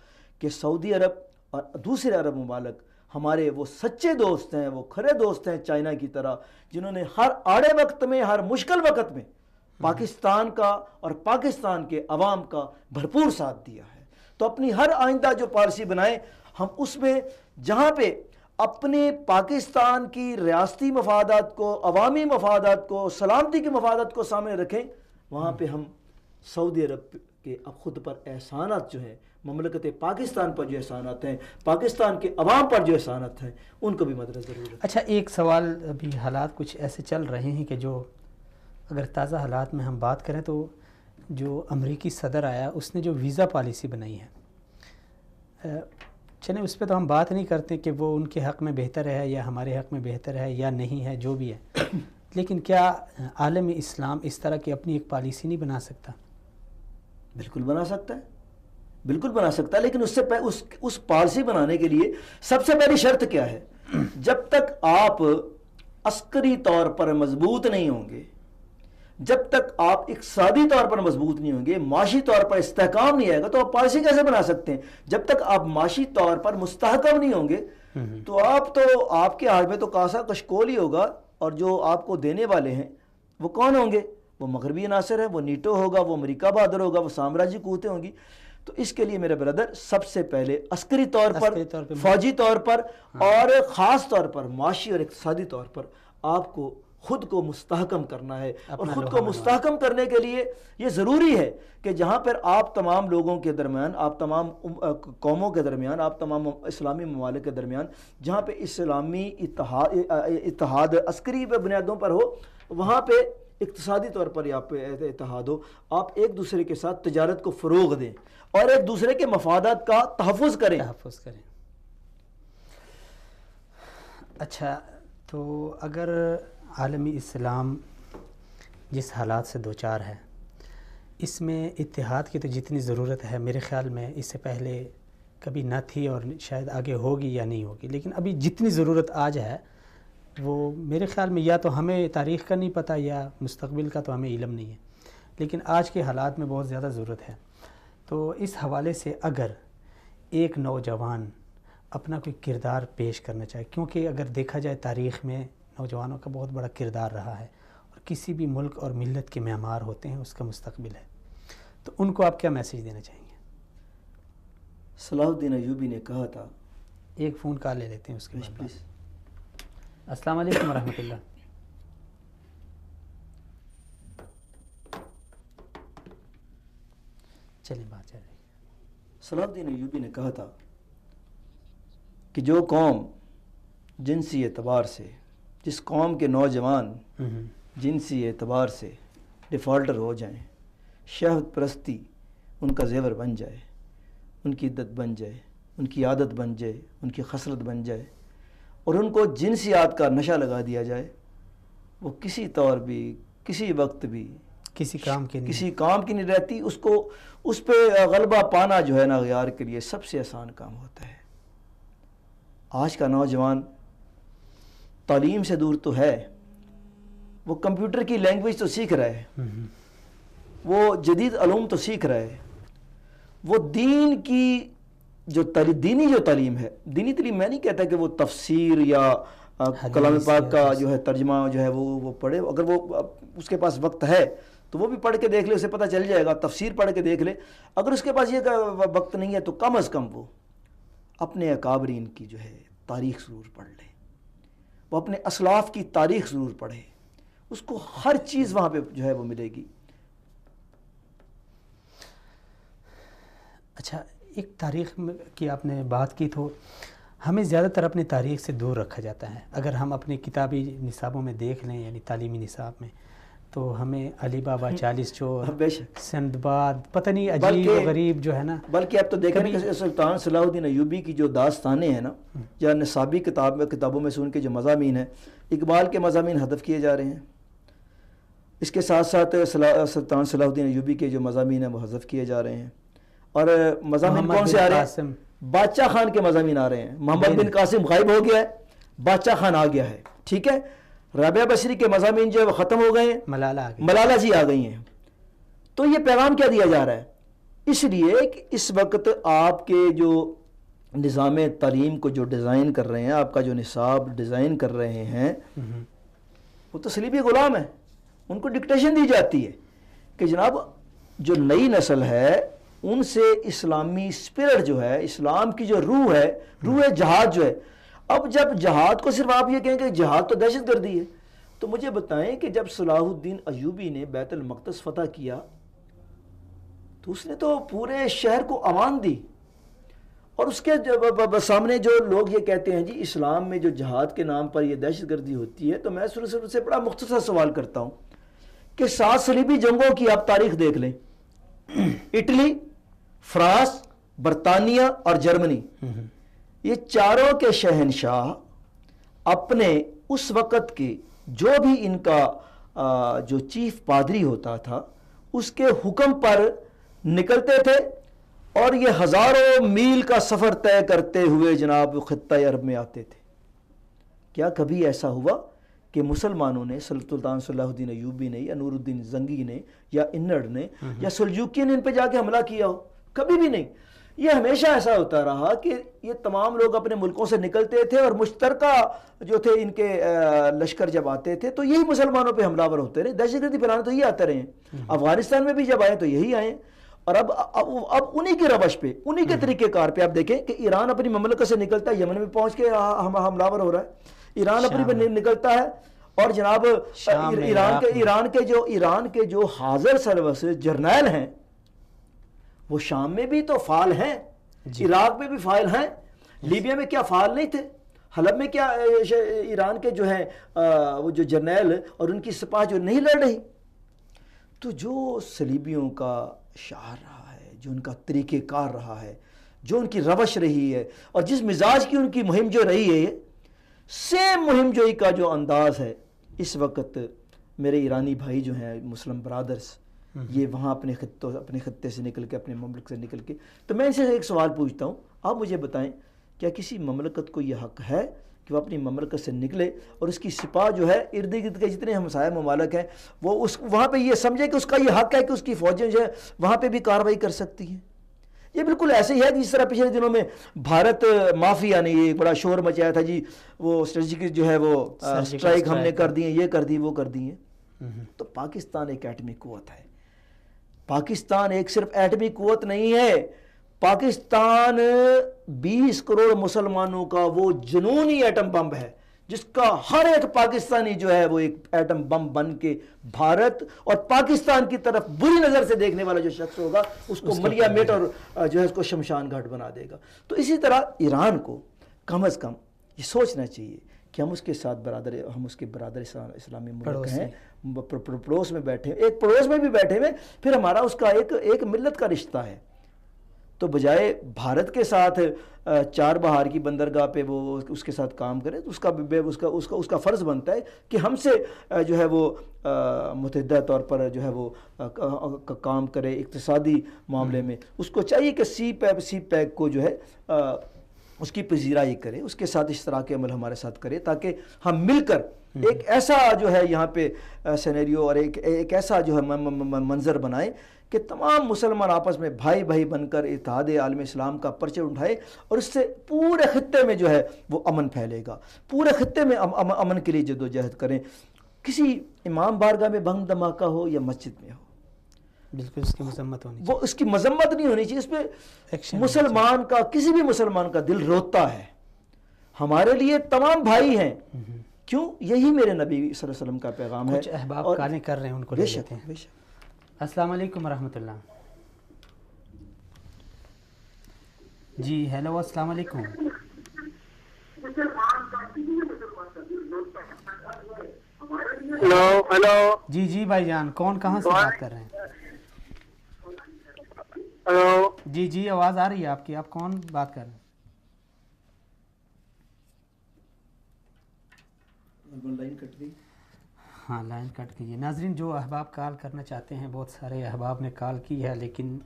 کہ سعودی عرب اور دوسرے عرب ممالک ہمارے وہ سچے دوست ہیں، وہ کھرے دوست ہیں چائنا کی طرح، جنہوں نے ہر آڑے وقت میں، ہر مشکل وقت میں پاکستان کا اور پاکستان کے عوام کا بھرپور ساتھ دیا ہے. تو اپنی ہر آئندہ جو پالیسی بنائیں، ہم اس میں جہاں پہ اپنے پاکستان کی ریاستی مفادات کو، عوامی مفادات کو، سلامتی کے مفادات کو سامنے رکھیں، وہاں پہ ہم سعودی عرب کے خود پر احسانات جو ہیں، مملکت پاکستان پر جو احسانات ہیں، پاکستان کے عوام پر جو احسانات ہیں، ان کو بھی مد نظر رکھیں. اچھا، ایک سوال، ابھی حالات کچھ ایسے چل رہے ہیں کہ جو اگر تازہ حالات میں ہم بات کریں تو جو امریکی صدر آیا اس نے جو ویزا پالیسی بنائی ہے، چلیں اس پہ تو ہم بات نہیں کرتے کہ وہ ان کے حق میں بہتر ہے یا ہمارے حق میں بہتر ہے یا نہیں ہے، جو بھی ہے، لیکن کیا عالم اسلام اس طرح کی اپنی ایک پالیسی نہیں بنا سکتا؟ بالکل بنا سکتا ہے، بالکل بنا سکتا ہے، لیکن اس پالیسی بنانے کے لیے سب سے پہلی شرط کیا ہے؟ جب تک آپ عسکری طور پر مضبوط نہیں ہوں گے، جب تک آپ اقتصادی طور پر مضبوط نہیں ہوں گے، معاشی طور پر استحکام نہیں آئے گا، تو آپ پالیسی کیسے بنا سکتے ہیں؟ جب تک آپ معاشی طور پر مستحکم نہیں ہوں گے تو آپ کے حال میں تو کاسا کشکول ہی ہوگا، اور جو آپ کو دینے والے ہیں وہ کون ہوں گے؟ وہ مغربی عناصر ہیں، وہ نیٹو ہوگا، وہ امریکہ بہادر ہوگا، وہ سامراجی قوتیں ہوں گی. تو اس کے لیے میرے برادر سب سے پہلے عسکری طور پر، فوجی طور پر اور خاص طور پر معاشی اور اقتصادی طور پر آپ کو خود کو مستحکم کرنا ہے. اور خود کو مستحکم کرنے کے لیے یہ ضروری ہے کہ جہاں پر آپ تمام لوگوں کے درمیان، آپ تمام قوموں کے درمیان، آپ تمام اسلامی ممالک کے درمیان جہاں پہ اسلامی اتحاد عسکری بنیادوں پر ہو، وہاں پہ اقتصادی طور پر آپ پہ اتحاد ہو، آپ ایک دوسرے کے ساتھ تجارت کو فروغ دیں اور ایک دوسرے کے مفادات کا تحفظ کریں. اچھا، تو اگر عالمی اسلام جس حالات سے دوچار ہے، اس میں اتحاد کی تو جتنی ضرورت ہے میرے خیال میں اس سے پہلے کبھی نہ تھی اور شاید آگے ہوگی یا نہیں ہوگی، لیکن ابھی جتنی ضرورت آج ہے وہ میرے خیال میں یا تو ہمیں تاریخ کا نہیں پتہ یا مستقبل کا تو ہمیں علم نہیں ہے، لیکن آج کے حالات میں بہت زیادہ ضرورت ہے. تو اس حوالے سے اگر ایک نوجوان اپنا کوئی کردار پیش کرنا چاہے، کیونکہ اگر دیکھا جائے تاریخ میں نوجوانوں کا بہت بڑا کردار رہا ہے اور کسی بھی ملک اور ملت کے معمار ہوتے ہیں اس کا مستقبل ہے، تو ان کو آپ کیا میسیج دینا چاہیں گے؟ صلاح الدین ایوبی نے کہا تھا، ایک فون کال لے لیتے ہیں اس کے بعد. پلیز. السلام علیکم ورحمۃ اللہ. چلیں بات چل رہی ہے. صلاح الدین ایوبی نے کہا تھا کہ جو قوم جنسی اعتبار سے، جس قوم کے نوجوان جنسی اعتبار سے ڈیفالٹر ہو جائیں، شہوت پرستی ان کا زیور بن جائے، ان کی عدت بن جائے، ان کی عادت بن جائے، ان کی خصلت بن جائے، اور ان کو جنسیات کا نشہ لگا دیا جائے، وہ کسی طور بھی، کسی وقت بھی کسی کام کی نہیں رہتی. اس پہ غلبہ پانا جو ہے نا غیار کے لیے سب سے آسان کام ہوتا ہے. آج کا نوجوان تعلیم سے دور تو ہے، وہ کمپیوٹر کی لینگویج تو سیکھ رہا ہے، وہ جدید علوم تو سیکھ رہا ہے، وہ دین کی دینی جو تعلیم ہے، دینی تعلیم میں نہیں کہتا کہ وہ تفسیر یا کلام پاک کا جو ہے ترجمہ جو ہے وہ پڑھے. اگر وہ اس کے پاس وقت ہے تو وہ بھی پڑھ کے دیکھ لے، اسے پتہ چل جائے گا. تفسیر پڑھ کے دیکھ لے. اگر اس کے پاس یہ وقت نہیں ہے تو کم از کم وہ اپنے اکابرین کی جو ہے تاریخ ضرور پڑھ لے، وہ اپنے اسلاف کی تاریخ ضرور پڑھے. اس کو ہر چیز وہاں پہ جو ہے وہ ملے گی. اچھا، ایک تاریخ کی آپ نے بات کی تو ہمیں زیادہ تر اپنی تاریخ سے دور رکھا جاتا ہے. اگر ہم اپنی کتابی نصابوں میں دیکھ لیں، یعنی تعلیمی نصاب میں، تو ہمیں علی بابا 40 چور، سندباد، پتہ نہیں عجیب و غریب جو ہے نا. بلکہ اب تو دیکھیں کہ سلطان صلاح الدین ایوبی کی جو داستانیں ہیں نا، یا نصابی کتابوں میں سے ان کے جو مضامین ہیں، اقبال کے مضامین حذف کیے جا رہے ہیں. اس کے ساتھ ساتھ سلطان صلاح الدین ایوبی کے جو مضامین ہیں وہ حذف کیے جا رہے ہیں. اور مضامین کون سے آ رہے ہیں؟ بادشاہ خان کے مضامین آ رہے ہیں. محمد بن قاسم غائب ہو گیا ہے، بادشاہ خان آ گیا ہے. ٹھیک ہے. رابعہ بصری کے مضامین جو ہے وہ ختم ہو گئے ہیں، ملالہ جی آ گئی ہیں. تو یہ پیغام کیا دیا جا رہا ہے؟ اس لیے کہ اس وقت آپ کے جو نظام تعلیم کو جو ڈیزائن کر رہے ہیں، آپ کا جو نصاب ڈیزائن کر رہے ہیں، وہ تو صلیبی غلام ہے. ان کو ڈکٹیشن دی جاتی ہے کہ جناب جو نئی نسل ہے ان سے اسلامی اسپرٹ جو ہے، اسلام کی جو روح ہے، روح جہاد جو ہے. اب جب جہاد کو صرف آپ یہ کہیں کہ جہاد تو دہشت گردی ہے، تو مجھے بتائیں کہ جب صلاح الدین ایوبی نے بیت المقدس فتح کیا تو اس نے تو پورے شہر کو امان دی. اور اس کے سامنے جو لوگ یہ کہتے ہیں جی اسلام میں جو جہاد کے نام پر یہ دہشت گردی ہوتی ہے، تو میں صرف سے بڑا مختصر سوال کرتا ہوں کہ 7 صلیبی جنگوں کی آپ تاریخ دیکھ لیں. اٹلی، فرانس، برطانیہ اور جرمنی، یہ چاروں کے شہنشاہ اپنے اس وقت کے جو بھی ان کا جو چیف پادری ہوتا تھا اس کے حکم پر نکلتے تھے، اور یہ ہزاروں میل کا سفر طے کرتے ہوئے جناب خطہ عرب میں آتے تھے. کیا کبھی ایسا ہوا کہ مسلمانوں نے، سلطان صلاح الدین ایوبی نے یا نور الدین زنگی نے یا انڑ نے یا سلجوقی نے ان پہ جا کے حملہ کیا ہو؟ کبھی بھی نہیں. یہ ہمیشہ ایسا ہوتا رہا کہ یہ تمام لوگ اپنے ملکوں سے نکلتے تھے، اور مشترکہ جو تھے ان کے لشکر جب آتے تھے تو یہی مسلمانوں پہ حملہ ور ہوتے رہے. دہشت گردی پھیلانے تو یہ آتے رہے ہیں. افغانستان میں بھی جب آئے تو یہی آئے. اور اب انہی کی روش پہ، انہی کے طریقہ کار پہ آپ دیکھیں کہ ایران اپنی مملکت سے نکلتا ہے، یمن میں پہنچ کے حملہ ور ہو رہا ہے. ایران اپنی نکلتا ہے، اور جناب ایران کے جو حاضر سروس جرنیل ہیں وہ شام میں بھی تو فعال ہیں، عراق میں بھی فعال ہیں. لیبیا میں کیا فعال نہیں تھے؟ حلب میں کیا ایران کے جو ہیں وہ جو جرنیل اور ان کی سپاہ جو نہیں لڑ رہی؟ تو جو صلیبیوں کا شعار رہا ہے، جو ان کا طریقہ کار رہا ہے، جو ان کی روش رہی ہے، اور جس مزاج کی ان کی مہم جو رہی ہے، سیم مہم جوئی کا جو انداز ہے اس وقت میرے ایرانی بھائی جو ہیں مسلم برادرز، یہ وہاں اپنے خطے سے نکل کے، اپنے مملکت سے نکل کے، تو میں ان سے ایک سوال پوچھتا ہوں، آپ مجھے بتائیں کیا کسی مملکت کو یہ حق ہے کہ وہ اپنی مملکت سے نکلے اور اس کی سپاہ جو ہے ارد گرد کے جتنے ہمسایہ ممالک ہیں وہ وہاں پہ یہ سمجھے کہ اس کا یہ حق ہے کہ اس کی فوجیں جو ہے وہاں پہ بھی کارروائی کر سکتی ہیں؟ یہ بالکل ایسے ہی ہے جس طرح پچھلے دنوں میں بھارت مافیا نے ایک بڑا شور مچایا تھا جی، وہ اسٹریٹجک جو ہے وہ اسٹرائک ہم نے کر دی ہیں، یہ کر دی، وہ کر دی ہیں. تو پاکستان ایک ایٹمی قوت ہے. پاکستان ایک صرف ایٹمی قوت نہیں ہے، پاکستان 20 کروڑ مسلمانوں کا وہ جنونی ایٹم بم ہے جس کا ہر ایک پاکستانی جو ہے وہ ایک ایٹم بم بن کے بھارت اور پاکستان کی طرف بری نظر سے دیکھنے والا جو شخص ہوگا اس کو ملیا میٹ اور جو ہے اس کو شمشان گھاٹ بنا دے گا. تو اسی طرح ایران کو کم از کم یہ سوچنا چاہیے کہ ہم اس کے ساتھ ہم اس کے برادر اسلامی ملک ہیں، پڑوس میں بیٹھے، ایک پڑوس میں بھی بیٹھے ہوئے، پھر ہمارا اس کا ایک ملت کا رشتہ ہے. تو بجائے بھارت کے ساتھ چار بہار کی بندرگاہ پہ وہ اس کے ساتھ کام کرے تو اس کا فرض بنتا ہے کہ ہم سے جو ہے وہ متحدہ طور پر جو ہے وہ کام کرے اقتصادی معاملے میں. اس کو چاہیے کہ سی پیک کو جو ہے اس کی پذیرائی کرے، اس کے ساتھ اشتراک عمل ہمارے ساتھ کرے تاکہ ہم مل کر ایک ایسا جو ہے یہاں پہ سینیریو اور ایک ایسا جو ہے منظر بنائے کہ تمام مسلمان آپس میں بھائی بھائی بن کر اتحاد عالم اسلام کا پرچم اٹھائے، اور اس سے پورے خطے میں جو ہے وہ امن پھیلے گا. پورے خطے میں امن کے لیے جدوجہد کریں. کسی امام بارگاہ میں بم دھماکہ ہو یا مسجد میں ہو، بالکل اس کی مذمت ہونی وہ اس کی مذمت نہیں ہونی چاہیے. اس پہ مسلمان کا، کسی بھی مسلمان کا دل روتا ہے. ہمارے لیے تمام بھائی ہیں. کیوں؟ یہی میرے نبی صلی اللہ علیہ وسلم کا پیغام ہے. کچھ احباب کالیں کر رہے ہیں، ان کو لے لیتے ہیں. السلام علیکم ورحمۃ اللہ. جی ہیلو، السلام علیکم. ہلو. جی جی بھائی جان، کون کہاں سے بات کر رہے ہیں؟ ہلو. جی جی آواز آ رہی ہے آپ کی، آپ کون بات کر رہے ہیں؟ لائن کٹ گئی. ہاں لائن کٹ گئی ہے. ناظرین، جو احباب کال کرنا چاہتے ہیں، بہت سارے احباب نے کال کی ہے، لیکن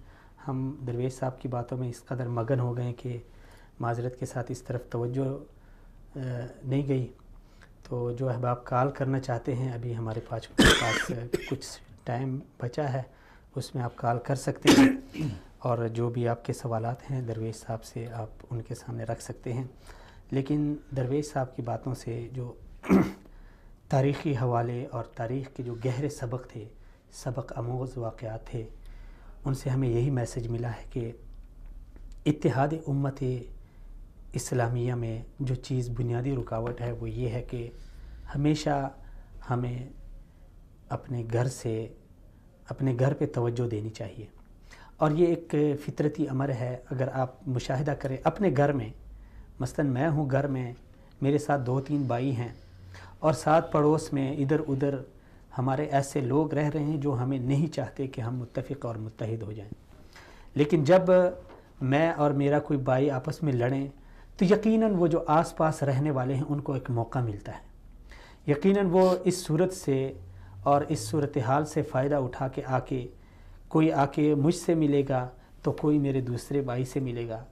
ہم درویش صاحب کی باتوں میں اس قدر مگن ہو گئے کہ معذرت کے ساتھ اس طرف توجہ نہیں گئی. تو جو احباب کال کرنا چاہتے ہیں، ابھی ہمارے پاس کچھ ٹائم بچا ہے، اس میں آپ کال کر سکتے ہیں، اور جو بھی آپ کے سوالات ہیں درویش صاحب سے آپ ان کے سامنے رکھ سکتے ہیں. لیکن درویش صاحب کی باتوں سے جو تاریخی حوالے اور تاریخ کے جو گہرے سبق تھے، سبق آموز واقعات تھے، ان سے ہمیں یہی میسج ملا ہے کہ اتحاد امت اسلامیہ میں جو چیز بنیادی رکاوٹ ہے وہ یہ ہے کہ ہمیشہ ہمیں اپنے گھر پہ توجہ دینی چاہیے. اور یہ ایک فطرتی امر ہے. اگر آپ مشاہدہ کریں اپنے گھر میں، مثلا میں ہوں گھر میں، میرے ساتھ 2-3 بھائی ہیں، اور ساتھ پڑوس میں ادھر ادھر ہمارے ایسے لوگ رہ رہے ہیں جو ہمیں نہیں چاہتے کہ ہم متفق اور متحد ہو جائیں. لیکن جب میں اور میرا کوئی بھائی آپس میں لڑیں تو یقیناً وہ جو آس پاس رہنے والے ہیں ان کو ایک موقع ملتا ہے. یقیناً وہ اس صورت سے اور اس صورتحال سے فائدہ اٹھا کے کوئی آ کے مجھ سے ملے گا تو کوئی میرے دوسرے بھائی سے ملے گا.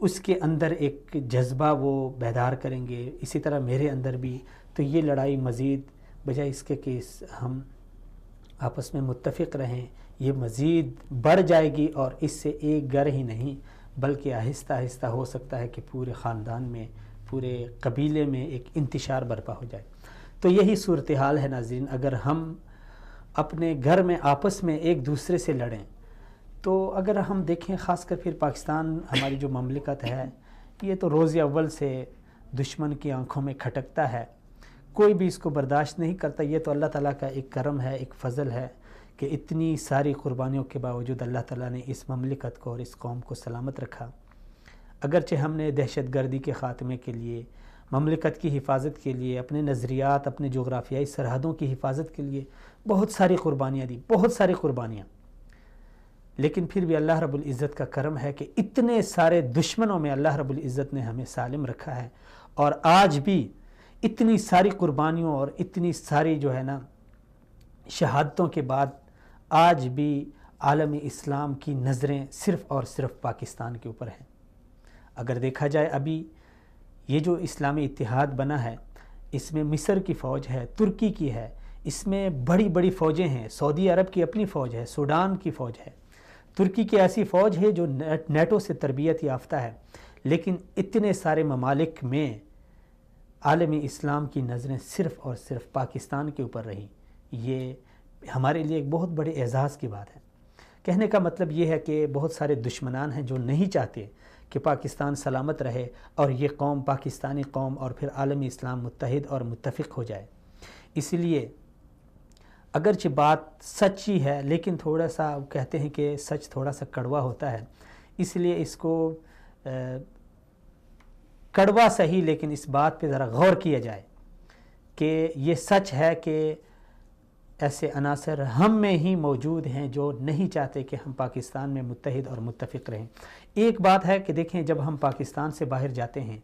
اس کے اندر ایک جذبہ وہ بیدار کریں گے، اسی طرح میرے اندر بھی. تو یہ لڑائی مزید بجائے اس کے کہ ہم آپس میں متفق رہیں، یہ مزید بڑھ جائے گی، اور اس سے ایک گھر ہی نہیں بلکہ آہستہ آہستہ ہو سکتا ہے کہ پورے خاندان میں، پورے قبیلے میں ایک انتشار برپا ہو جائے. تو یہی صورتحال ہے ناظرین. اگر ہم اپنے گھر میں آپس میں ایک دوسرے سے لڑیں تو اگر ہم دیکھیں، خاص کر پھر پاکستان ہماری جو مملکت ہے، یہ تو روز اول سے دشمن کی آنکھوں میں کھٹکتا ہے. کوئی بھی اس کو برداشت نہیں کرتا. یہ تو اللہ تعالیٰ کا ایک کرم ہے، ایک فضل ہے کہ اتنی ساری قربانیوں کے باوجود اللہ تعالیٰ نے اس مملکت کو اور اس قوم کو سلامت رکھا. اگرچہ ہم نے دہشت گردی کے خاتمے کے لیے، مملکت کی حفاظت کے لیے، اپنے نظریات، اپنے جغرافیائی سرحدوں کی حفاظت کے لیے بہت ساری قربانیاں دی، بہت ساری قربانیاں. لیکن پھر بھی اللہ رب العزت کا کرم ہے کہ اتنے سارے دشمنوں میں اللہ رب العزت نے ہمیں سالم رکھا ہے. اور آج بھی اتنی ساری قربانیوں اور اتنی ساری جو ہے نا شہادتوں کے بعد آج بھی عالم اسلام کی نظریں صرف اور صرف پاکستان کے اوپر ہیں. اگر دیکھا جائے ابھی یہ جو اسلامی اتحاد بنا ہے، اس میں مصر کی فوج ہے، ترکی کی ہے، اس میں بڑی بڑی فوجیں ہیں. سعودی عرب کی اپنی فوج ہے، سوڈان کی فوج ہے، ترکی کی ایسی فوج ہے جو نیٹو سے تربیت یافتہ ہے. لیکن اتنے سارے ممالک میں عالم اسلام کی نظریں صرف اور صرف پاکستان کے اوپر رہیں. یہ ہمارے لیے ایک بہت بڑے اعزاز کی بات ہے کہنے کا مطلب یہ ہے کہ بہت سارے دشمنان ہیں جو نہیں چاہتے کہ پاکستان سلامت رہے اور یہ قوم پاکستانی قوم اور پھر عالمی اسلام متحد اور متفق ہو جائے. اس لیے اگرچہ بات سچی ہے لیکن تھوڑا سا کہتے ہیں کہ سچ تھوڑا سا کڑوا ہوتا ہے، اس لیے اس کو کڑوا صحیح لیکن اس بات پہ ذرا غور کیا جائے کہ یہ سچ ہے کہ ایسے عناصر ہم میں ہی موجود ہیں جو نہیں چاہتے کہ ہم پاکستان میں متحد اور متفق رہیں. ایک بات ہے کہ دیکھیں جب ہم پاکستان سے باہر جاتے ہیں،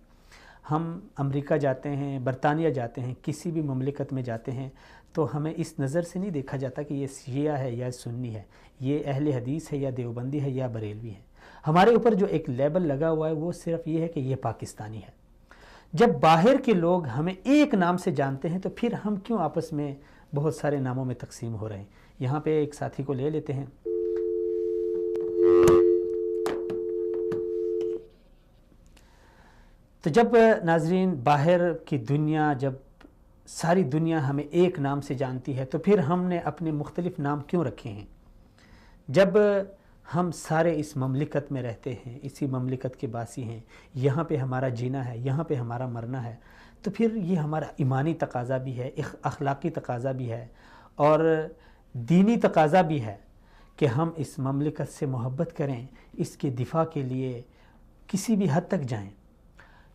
ہم امریکہ جاتے ہیں، برطانیہ جاتے ہیں، کسی بھی مملکت میں جاتے ہیں تو ہمیں اس نظر سے نہیں دیکھا جاتا کہ یہ شیعہ ہے یا سنی ہے، یہ اہل حدیث ہے یا دیوبندی ہے یا بریلوی ہے. ہمارے اوپر جو ایک لیبل لگا ہوا ہے وہ صرف یہ ہے کہ یہ پاکستانی ہے. جب باہر کے لوگ ہمیں ایک نام سے جانتے ہیں تو پھر ہم کیوں آپس میں بہت سارے ناموں میں تقسیم ہو رہے ہیں. یہاں پہ ایک ساتھی کو لے لیتے ہیں. تو جب ناظرین باہر کی دنیا، جب ساری دنیا ہمیں ایک نام سے جانتی ہے تو پھر ہم نے اپنے مختلف نام کیوں رکھے ہیں؟ جب ہم سارے اس مملکت میں رہتے ہیں، اسی مملکت کے باسی ہیں، یہاں پہ ہمارا جینا ہے، یہاں پہ ہمارا مرنا ہے، تو پھر یہ ہمارا ایمانی تقاضا بھی ہے، اخلاقی تقاضا بھی ہے اور دینی تقاضا بھی ہے کہ ہم اس مملکت سے محبت کریں، اس کے دفاع کے لیے کسی بھی حد تک جائیں،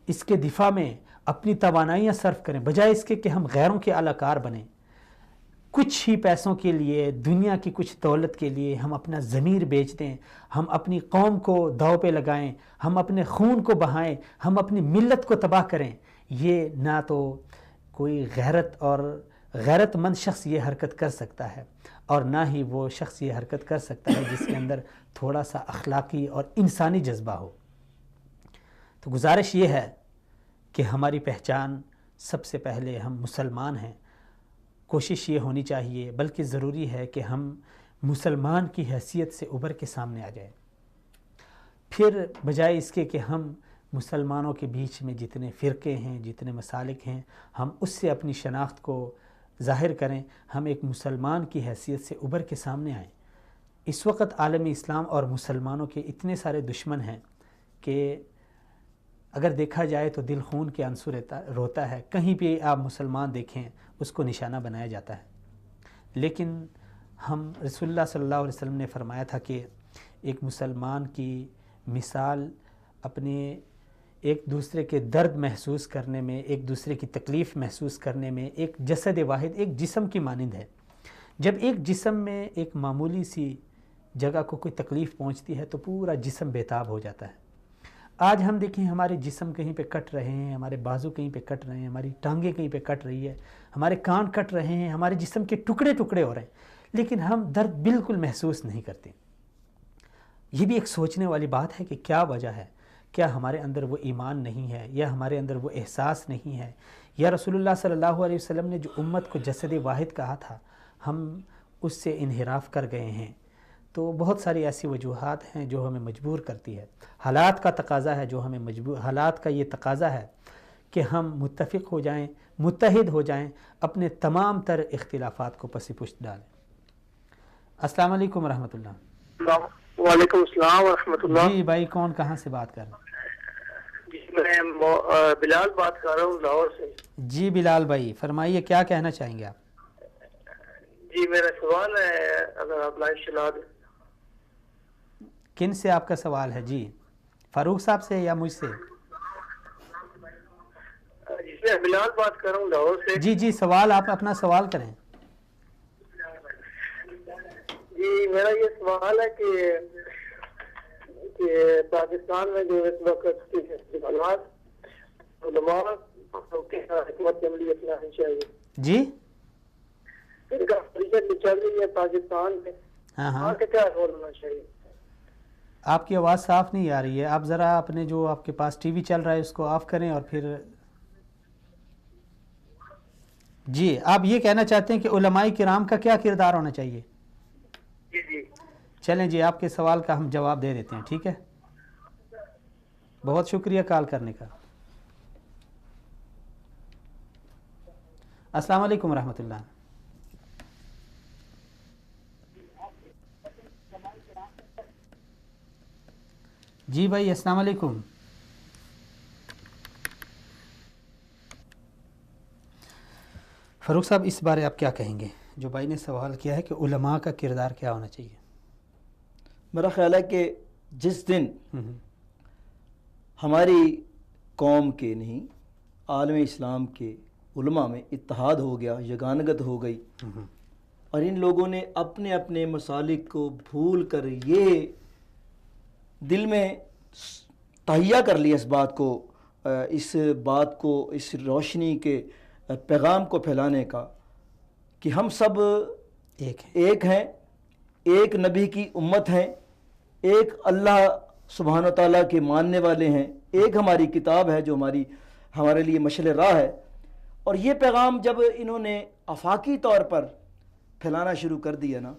اس کے دفاع میں اپنی توانائیاں صرف کریں، بجائے اس کے کہ ہم غیروں کے اعلی کار بنیں. کچھ ہی پیسوں کے لیے، دنیا کی کچھ دولت کے لیے ہم اپنا ضمیر بیچ دیں، ہم اپنی قوم کو داؤ پہ لگائیں، ہم اپنے خون کو بہائیں، ہم اپنی ملت کو تباہ کریں. یہ نہ تو کوئی غیرت مند شخص یہ حرکت کر سکتا ہے اور نہ ہی وہ شخص یہ حرکت کر سکتا ہے جس کے اندر تھوڑا سا اخلاقی اور انسانی جذبہ ہو. تو گزارش یہ ہے کہ ہماری پہچان سب سے پہلے ہم مسلمان ہیں. کوشش یہ ہونی چاہیے، بلکہ ضروری ہے کہ ہم مسلمان کی حیثیت سے ابھر کے سامنے آ جائیں. پھر بجائے اس کے کہ ہم مسلمانوں کے بیچ میں جتنے فرقے ہیں، جتنے مسالک ہیں، ہم اس سے اپنی شناخت کو ظاہر کریں، ہم ایک مسلمان کی حیثیت سے ابھر کے سامنے آئیں. اس وقت عالمی اسلام اور مسلمانوں کے اتنے سارے دشمن ہیں کہ اگر دیکھا جائے تو دل خون کے عنصر روتا ہے. کہیں پہ آپ مسلمان دیکھیں اس کو نشانہ بنایا جاتا ہے. لیکن ہم رسول اللہ صلی اللہ علیہ وسلم نے فرمایا تھا کہ ایک مسلمان کی مثال اپنے ایک دوسرے کے درد محسوس کرنے میں، ایک دوسرے کی تکلیف محسوس کرنے میں ایک جسد واحد، ایک جسم کی مانند ہے. جب ایک جسم میں ایک معمولی سی جگہ کو کوئی تکلیف پہنچتی ہے تو پورا جسم بےتاب ہو جاتا ہے. آج ہم دیکھیں ہمارے جسم کہیں پہ کٹ رہے ہیں، ہمارے بازو کہیں پہ کٹ رہے ہیں، ہماری ٹانگیں کہیں پہ کٹ رہی ہے، ہمارے کان کٹ رہے ہیں، ہمارے جسم کے ٹکڑے ٹکڑے ہو رہے ہیں، لیکن ہم درد بالکل محسوس نہیں کرتے. یہ بھی ایک سوچنے والی بات ہے کہ کیا وجہ ہے؟ کیا ہمارے اندر وہ ایمان نہیں ہے یا ہمارے اندر وہ احساس نہیں ہے یا رسول اللہ صلی اللہ علیہ وسلم نے جو امت کو جسد واحد کہا تھا ہم اس سے انحراف کر گئے ہیں؟ تو بہت ساری ایسی وجوہات ہیں جو ہمیں مجبور کرتی ہے. حالات کا تقاضا ہے جو ہمیں حالات کا یہ تقاضا ہے کہ ہم متفق ہو جائیں، متحد ہو جائیں، اپنے تمام تر اختلافات کو پس پشت ڈالیں. السلام علیکم ورحمۃ اللہ. وعلیکم السلام ورحمۃ اللہ. جی بھائی، کون کہاں سے بات کر رہے ہیں؟ جی میں بلال بات کر رہا ہوں لاہور سے. جی بلال بھائی فرمائیے، کیا کہنا چاہیں گے آپ؟ جی میرا سوال ہے، اگر آپ لائف چلا دیں. کن سے آپ کا سوال ہے؟ جی فاروق صاحب سے یا مجھ سے؟ جی میں بلال بات کر رہا ہوں لاہور سے. جی جی سوال، آپ اپنا سوال کریں. جی میرا یہ سوال ہے کہ پاکستان میں جو اس وقت علماء حکمت عملی اپنانی چاہیے. جی ان کا حقیقت چل رہی ہے پاکستان میں، ہاں کا کیا رول ہونا چاہیے؟ آپ کی آواز صاف نہیں آ رہی ہے. آپ ذرا اپنے جو آپ کے پاس ٹی وی چل رہا ہے اس کو آف کریں اور پھر جی آپ یہ کہنا چاہتے ہیں کہ علماء کرام کا کیا کردار ہونا چاہیے؟ جی جی چلیں جی آپ کے سوال کا ہم جواب دے دیتے ہیں، ٹھیک ہے. بہت شکریہ کال کرنے کا. السلام علیکم ورحمۃ اللہ. جی بھائی السلام علیکم. فاروق صاحب اس بارے آپ کیا کہیں گے؟ جو بھائی نے سوال کیا ہے کہ علماء کا کردار کیا ہونا چاہیے. میرا خیال ہے کہ جس دن ہماری قوم کے نہیں عالم اسلام کے علماء میں اتحاد ہو گیا، یگانگت ہو گئی، اور ان لوگوں نے اپنے اپنے مسالک کو بھول کر یہ دل میں تہیہ کر لیا اس بات کو اس روشنی کے پیغام کو پھیلانے کا کہ ہم سب ایک ہیں، ایک نبی کی امت ہیں، ایک اللہ سبحانہ و تعالیٰ کے ماننے والے ہیں، ایک ہماری کتاب ہے جو ہمارے لیے مشعل راہ ہے. اور یہ پیغام جب انہوں نے آفاقی طور پر پھیلانا شروع کر دیا نا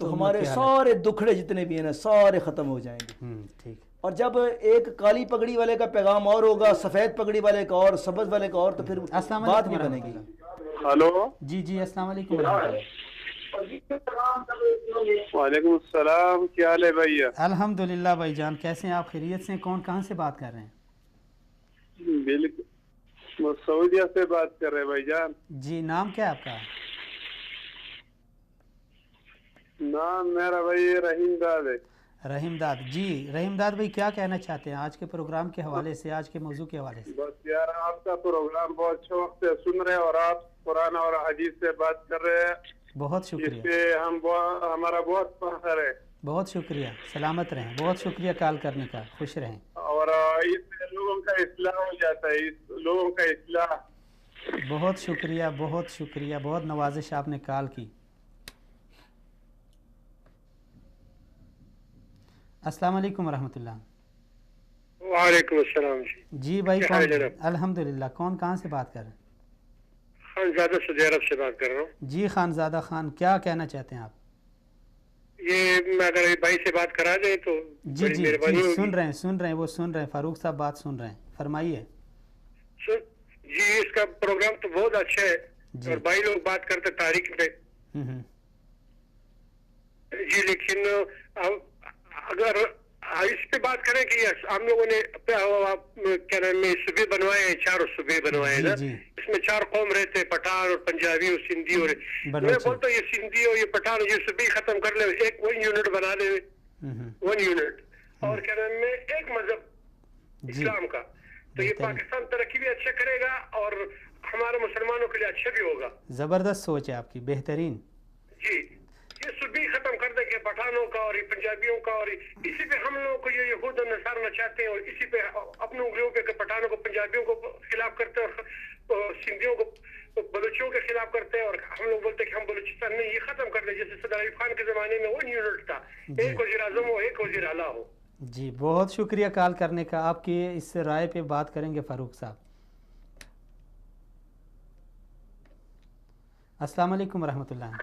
تو ہمارے سارے دکھڑے جتنے بھی ہیں نا سارے ختم ہو جائیں گے. اور جب ایک کالی پگڑی والے کا پیغام اور ہوگا، سفید پگڑی والے کا اور، سبز والے کا اور، تو پھر بات نہیں بنے گی. ہلو جی السلام علیکم ورحمۃ اللہ. وعلیکم السلام، کیا حال ہے بھائی؟ الحمدللہ بھائی جان، کیسے ہیں آپ؟ خیریت سے؟ کون کہاں سے بات کر رہے ہیں؟ بالکل سعودیہ سے بات کر رہے ہیں بھائی جان. جی نام کیا ہے آپ کا؟ نام میرا بھائی رحیم داد ہے. رحیم داد. جی رحیم داد بھائی کیا کہنا چاہتے ہیں آج کے پروگرام کے حوالے سے، آج کے موضوع کے حوالے سے؟ بس یار آپ کا پروگرام بہت شوق سے سن رہے ہیں اور آپ قرآن اور حدیث سے بات کر رہے ہیں. بہت اس شکریہ. سے ہمارا بہت فخر ہے. بہت شکریہ، سلامت رہیں. بہت شکریہ کال کرنے کا، خوش رہیں. اور اس سے لوگوں کا اصلاح ہو جاتا ہے، لوگوں کا اصلاح. بہت شکریہ، بہت شکریہ، بہت نوازش آپ نے کال کی. السلام علیکم ورحمۃ اللہ. وعلیکم السلام. جی بھائی کون؟ الحمدللہ. کون کہاں سے بات کر رہے ہیں؟ خانزادہ سعودی عرب سے بات کر رہا ہوں. جی خانزادہ خان، کیا کہنا چاہتے ہیں آپ؟ یہ میں اگر بھائی سے بات کرا دیں تو جی سن رہے ہیں، وہ سن رہے ہیں، فاروق صاحب بات سن رہے ہیں، فرمائیے. جی اس کا پروگرام تو بہت اچھا ہے اور بھائی لوگ بات کرتے تاریخ پہ. جی لیکن اگر اس پہ بات کریں کہ ہم لوگوں نے کیا نام ہے صوبے بنوائے ہیں، 4 صوبے بنوائے ہیں نا. اس میں 4 قوم رہتے ہیں، پٹھان اور پنجابی اور سندھی. اور میں بولتا ہوں یہ سندھی اور یہ پٹھان یہ صوبے ختم کر لے، ایک 1 یونٹ بنا لے، 1 یونٹ. اور کیا نام ہے ایک مذہب اسلام کا، تو یہ پاکستان ترقی بھی اچھا کرے گا اور ہمارے مسلمانوں کے لیے اچھا بھی ہوگا. زبردست سوچ ہے آپ کی، بہترین. جی یہ صوبے ختم کر دیں کہ پٹھانوں کا اور پنجابیوں کا، اور اسی پہ ہم لوگوں کو یہ یہود اور نصارہ چاہتے ہیں، اور اسی پہ اپنے انگلیوں پہ پٹھانوں کو پنجابیوں کو خلاف کرتے ہیں اور سندھیوں کو بلوچوں کے خلاف کرتے ہیں. اور ہم لوگ بولتے ہیں کہ ہم بلوچستان نہیں، یہ ختم کر دیں. جیسے صدر ایوب خان کے زمانے میں 1 یونٹ تھا، ایک وزیر اعظم ہو، ایک وزیر اعلیٰ ہو. جی بہت شکریہ کال کرنے کا. آپ کی اس رائے پہ بات کریں گے فاروق صاحب. السلام علیکم ورحمۃ اللہ.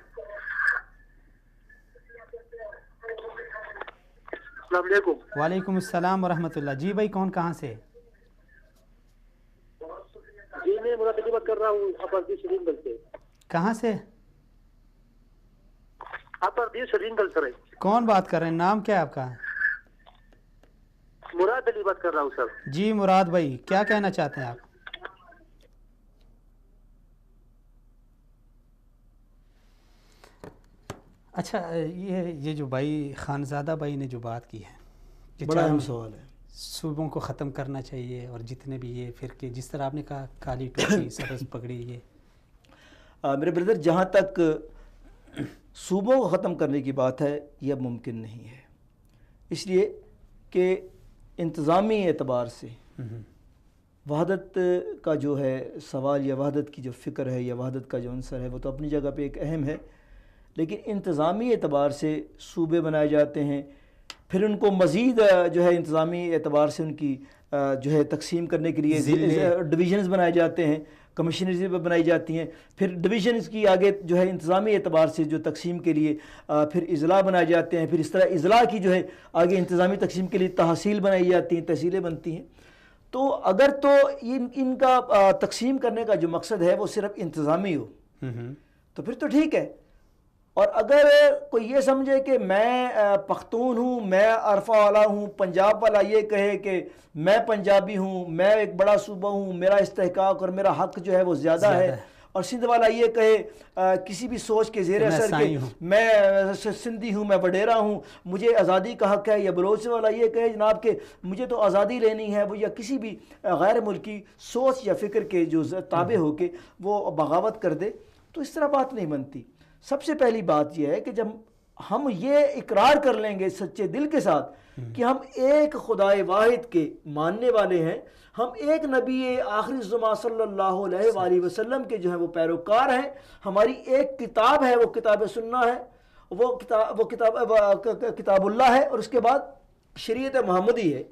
السلام علیکم. وعلیکم السلام ورحمۃ اللہ. جی بھائی کون کہاں سے؟ جی میں مراد علی بات کر رہا ہوں اپردیش رینگل سے. کہاں سے؟ اپردیش رینگل سے. کون بات کر رہے ہیں؟ نام کیا ہے آپ کا؟ مراد علی بات کر رہا ہوں سر. جی مراد بھائی کیا کہنا چاہتے ہیں آپ؟ اچھا یہ جو بھائی خانزادہ بھائی نے جو بات کی ہے کہ بڑا اہم سوال ہے. صوبوں کو ختم کرنا چاہیے اور جتنے بھی یہ فرقے، جس طرح آپ نے کہا کالی ٹوپی سبز پگڑی، یہ میرے بردر جہاں تک صوبوں کو ختم کرنے کی بات ہے یہ اب ممکن نہیں ہے، اس لیے کہ انتظامی اعتبار سے وحدت کا جو ہے سوال یا وحدت کی جو فکر ہے یا وحدت کا جو عنصر ہے وہ تو اپنی جگہ پہ ایک اہم ہے، لیکن انتظامی اعتبار سے صوبے بنائے جاتے ہیں، پھر ان کو مزید جو ہے انتظامی اعتبار سے ان کی جو ہے تقسیم کرنے کے لیے ڈویژنز بنائے جاتے ہیں، کمیشنریز بنائی جاتی ہیں، پھر ڈویژنز کی آگے جو ہے انتظامی اعتبار سے جو تقسیم کے لیے پھر اضلاع بنائے جاتے ہیں، پھر اس طرح اضلاع کی جو ہے آگے انتظامی تقسیم کے لیے تحصیل بنائی جاتی ہیں، تحصیلیں بنتی ہیں. تو اگر تو ان کا تقسیم کرنے کا جو مقصد ہے وہ صرف انتظامی ہو تو پھر تو ٹھیک ہے، اور اگر کوئی یہ سمجھے کہ میں پختون ہوں، میں عرفہ والا ہوں، پنجاب والا یہ کہے کہ میں پنجابی ہوں، میں ایک بڑا صوبہ ہوں، میرا استحقاق اور میرا حق جو ہے وہ زیادہ ہے، اور سندھ والا یہ کہے کسی بھی سوچ کے زیر اثر کہ میں سندھی ہوں، میں وڈیرا ہوں، مجھے آزادی کا حق ہے، یا بلوچ والا یہ کہے جناب کہ مجھے تو آزادی لینی ہے، وہ یا کسی بھی غیر ملکی سوچ یا فکر کے جو تابع ہو کے وہ بغاوت کر دے، تو اس طرح بات نہیں بنتی۔ سب سے پہلی بات یہ ہے کہ جب ہم یہ اقرار کر لیں گے سچے دل کے ساتھ کہ ہم ایک خدائے واحد کے ماننے والے ہیں، ہم ایک نبی آخری الزماں صلی اللہ علیہ وآلہ وسلم کے جو ہیں وہ پیروکار ہیں، ہماری ایک کتاب ہے، وہ کتاب سنہ ہے، وہ کتاب اللہ ہے، اور اس کے بعد شریعت محمدی ہے،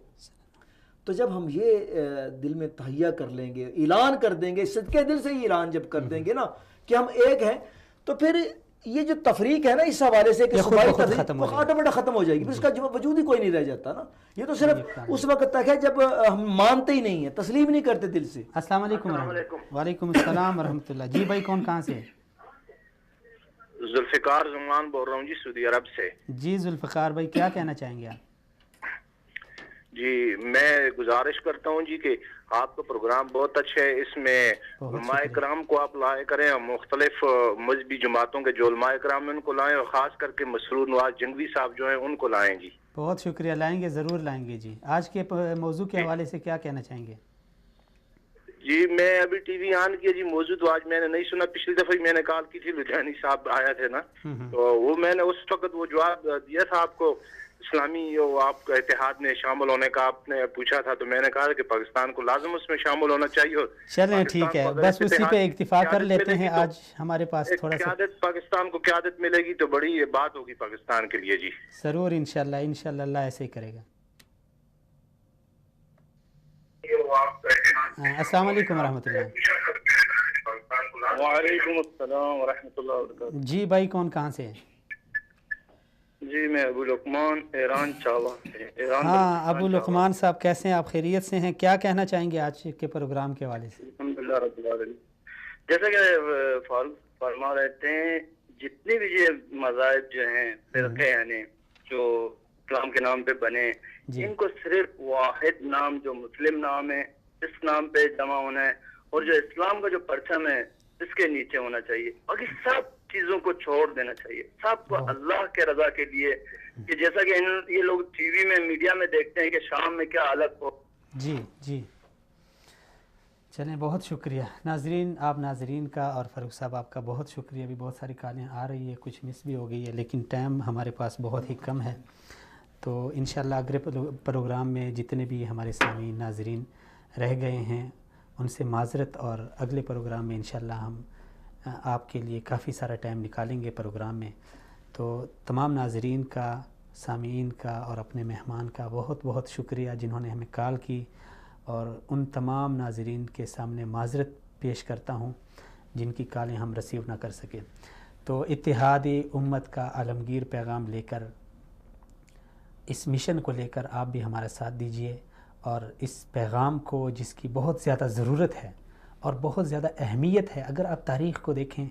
تو جب ہم یہ دل میں تہیہ کر لیں گے، اعلان کر دیں گے، صدقے دل سے ہی اعلان جب کر دیں گے نا کہ ہم ایک ہیں، تو پھر یہ جو تفریق ہے نا اس حوالے سے کہ صوبائی تفریق آٹومیٹک ختم ہو جائے گی، پھر اس کا وجود ہی کوئی نہیں رہ جاتا نا۔ یہ تو صرف اس وقت تک ہے جب ہم مانتے ہی نہیں ہیں، تسلیم نہیں کرتے دل سے۔ السلام علیکم۔ وعلیکم السلام ورحمۃ اللہ۔ جی بھائی کون کہاں سے؟ ذوالفقار زمان بول رہا ہوں جی، سعودی عرب سے۔ جی ذوالفقار بھائی کیا کہنا چاہیں گے آپ؟ جی میں گزارش کرتا ہوں جی کہ آپ کا پروگرام بہت اچھا ہے، اس میں علماء کرام کو آپ لائے کریں، مختلف مذہبی جماعتوں کے جو علماء کرام ہیں ان کو لائیں، اور خاص کر کے مسرور نواز جنگوی صاحب جو ہیں ان کو لائیں جی۔ بہت شکریہ، لائیں گے، ضرور لائیں گے جی۔ آج کے موضوع کے حوالے سے کیا کہنا چاہیں گے؟ جی میں ابھی ٹی وی آن کیا جی، موضوع تو آج میں نے نہیں سنا، پچھلی دفعہ میں نے کال کی تھی، لدھیانی صاحب آیا تھے نا، تو وہ میں نے اس وقت وہ جواب دیا تھا آپ کو، اسلامی آپ کا اتحاد میں شامل ہونے کا آپ نے پوچھا تھا، تو میں نے کہا کہ پاکستان کو لازم اس میں شامل ہونا چاہیے۔ چلیں ٹھیک ہے، بس اسی پہ اکتفا کر لیتے ہیں، آج ہمارے پاس تھوڑا سا پاکستان کو قیادت ملے گی تو بڑی بات ہوگی پاکستان کے لیے جی۔ ضرور انشاءاللہ اللہ ایسے ہی کرے گا۔ السلام علیکم ورحمۃ اللہ۔ وعلیکم السلام ورحمۃ اللہ وبرکاتہ۔ جی بھائی کون کہاں سے؟ جی میں ابو لقمان ایران چاوا سے۔ ہاں ابو لقمان صاحب کیسے ہیں آپ؟ خیریت سے ہیں؟ کیا کہنا چاہیں گے آج کے پروگرام کے حوالے سے؟ الحمدللہ رب العالمین۔ جیسا کہ فرما رہتے ہیں، جتنے بھی یہ مذاہب جو ہیں فرقے یعنی جو اسلام کے نام پہ بنے، ان کو صرف واحد نام جو مسلم نام ہے اس نام پہ جمع ہونا ہے، اور جو اسلام کا جو پرچم ہے اس کے نیچے ہونا چاہیے، باقی سب چیزوں کو چھوڑ دینا چاہیے، سب کو اللہ کے رضا کے لیے، کہ جیسا کہ یہ لوگ ٹی وی میں میڈیا میں دیکھتے ہیں کہ شام میں کیا حالت ہو۔ جی جی چلیں، بہت شکریہ ناظرین، آپ ناظرین کا اور فاروق صاحب آپ کا بہت شکریہ۔ ابھی بہت ساری کالیں آ رہی ہے، کچھ مس بھی ہو گئی ہے، لیکن ٹائم ہمارے پاس بہت ہی کم ہے، تو انشاءاللہ اگلے پروگرام میں جتنے بھی ہمارے سامعین ناظرین رہ گئے ہیں ان سے معذرت، اور اگلے پروگرام میں انشاءاللہ ہم آپ کے لیے کافی سارا ٹائم نکالیں گے پروگرام میں۔ تو تمام ناظرین کا، سامعین کا اور اپنے مہمان کا بہت بہت شکریہ جنہوں نے ہمیں کال کی، اور ان تمام ناظرین کے سامنے معذرت پیش کرتا ہوں جن کی کالیں ہم ریسیو نہ کر سکے۔ تو اتحاد امت کا عالمگیر پیغام لے کر، اس مشن کو لے کر آپ بھی ہمارا ساتھ دیجئے، اور اس پیغام کو جس کی بہت زیادہ ضرورت ہے اور بہت زیادہ اہمیت ہے۔ اگر آپ تاریخ کو دیکھیں،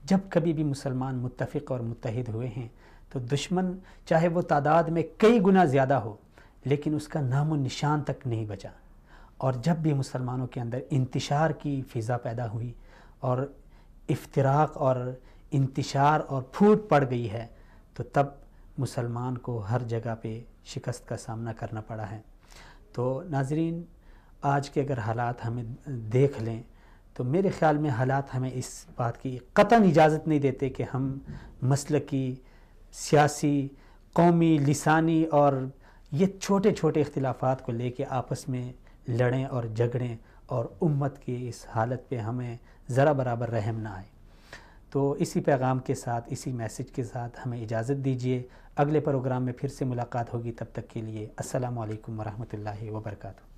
جب کبھی بھی مسلمان متفق اور متحد ہوئے ہیں تو دشمن چاہے وہ تعداد میں کئی گنا زیادہ ہو لیکن اس کا نام و نشان تک نہیں بچا، اور جب بھی مسلمانوں کے اندر انتشار کی فضا پیدا ہوئی اور افتراق اور انتشار اور پھوٹ پڑ گئی ہے، تو تب مسلمان کو ہر جگہ پہ شکست کا سامنا کرنا پڑا ہے۔ تو ناظرین، آج کے اگر حالات ہمیں دیکھ لیں تو میرے خیال میں حالات ہمیں اس بات کی قطعاً اجازت نہیں دیتے کہ ہم مسلکی، سیاسی، قومی، لسانی اور یہ چھوٹے چھوٹے اختلافات کو لے کے آپس میں لڑیں اور جھگڑیں، اور امت کی اس حالت پہ ہمیں ذرا برابر رحم نہ آئے۔ تو اسی پیغام کے ساتھ، اسی میسج کے ساتھ ہمیں اجازت دیجیے، اگلے پروگرام میں پھر سے ملاقات ہوگی، تب تک کے لیے السلام علیکم ورحمۃ اللہ وبرکاتہ۔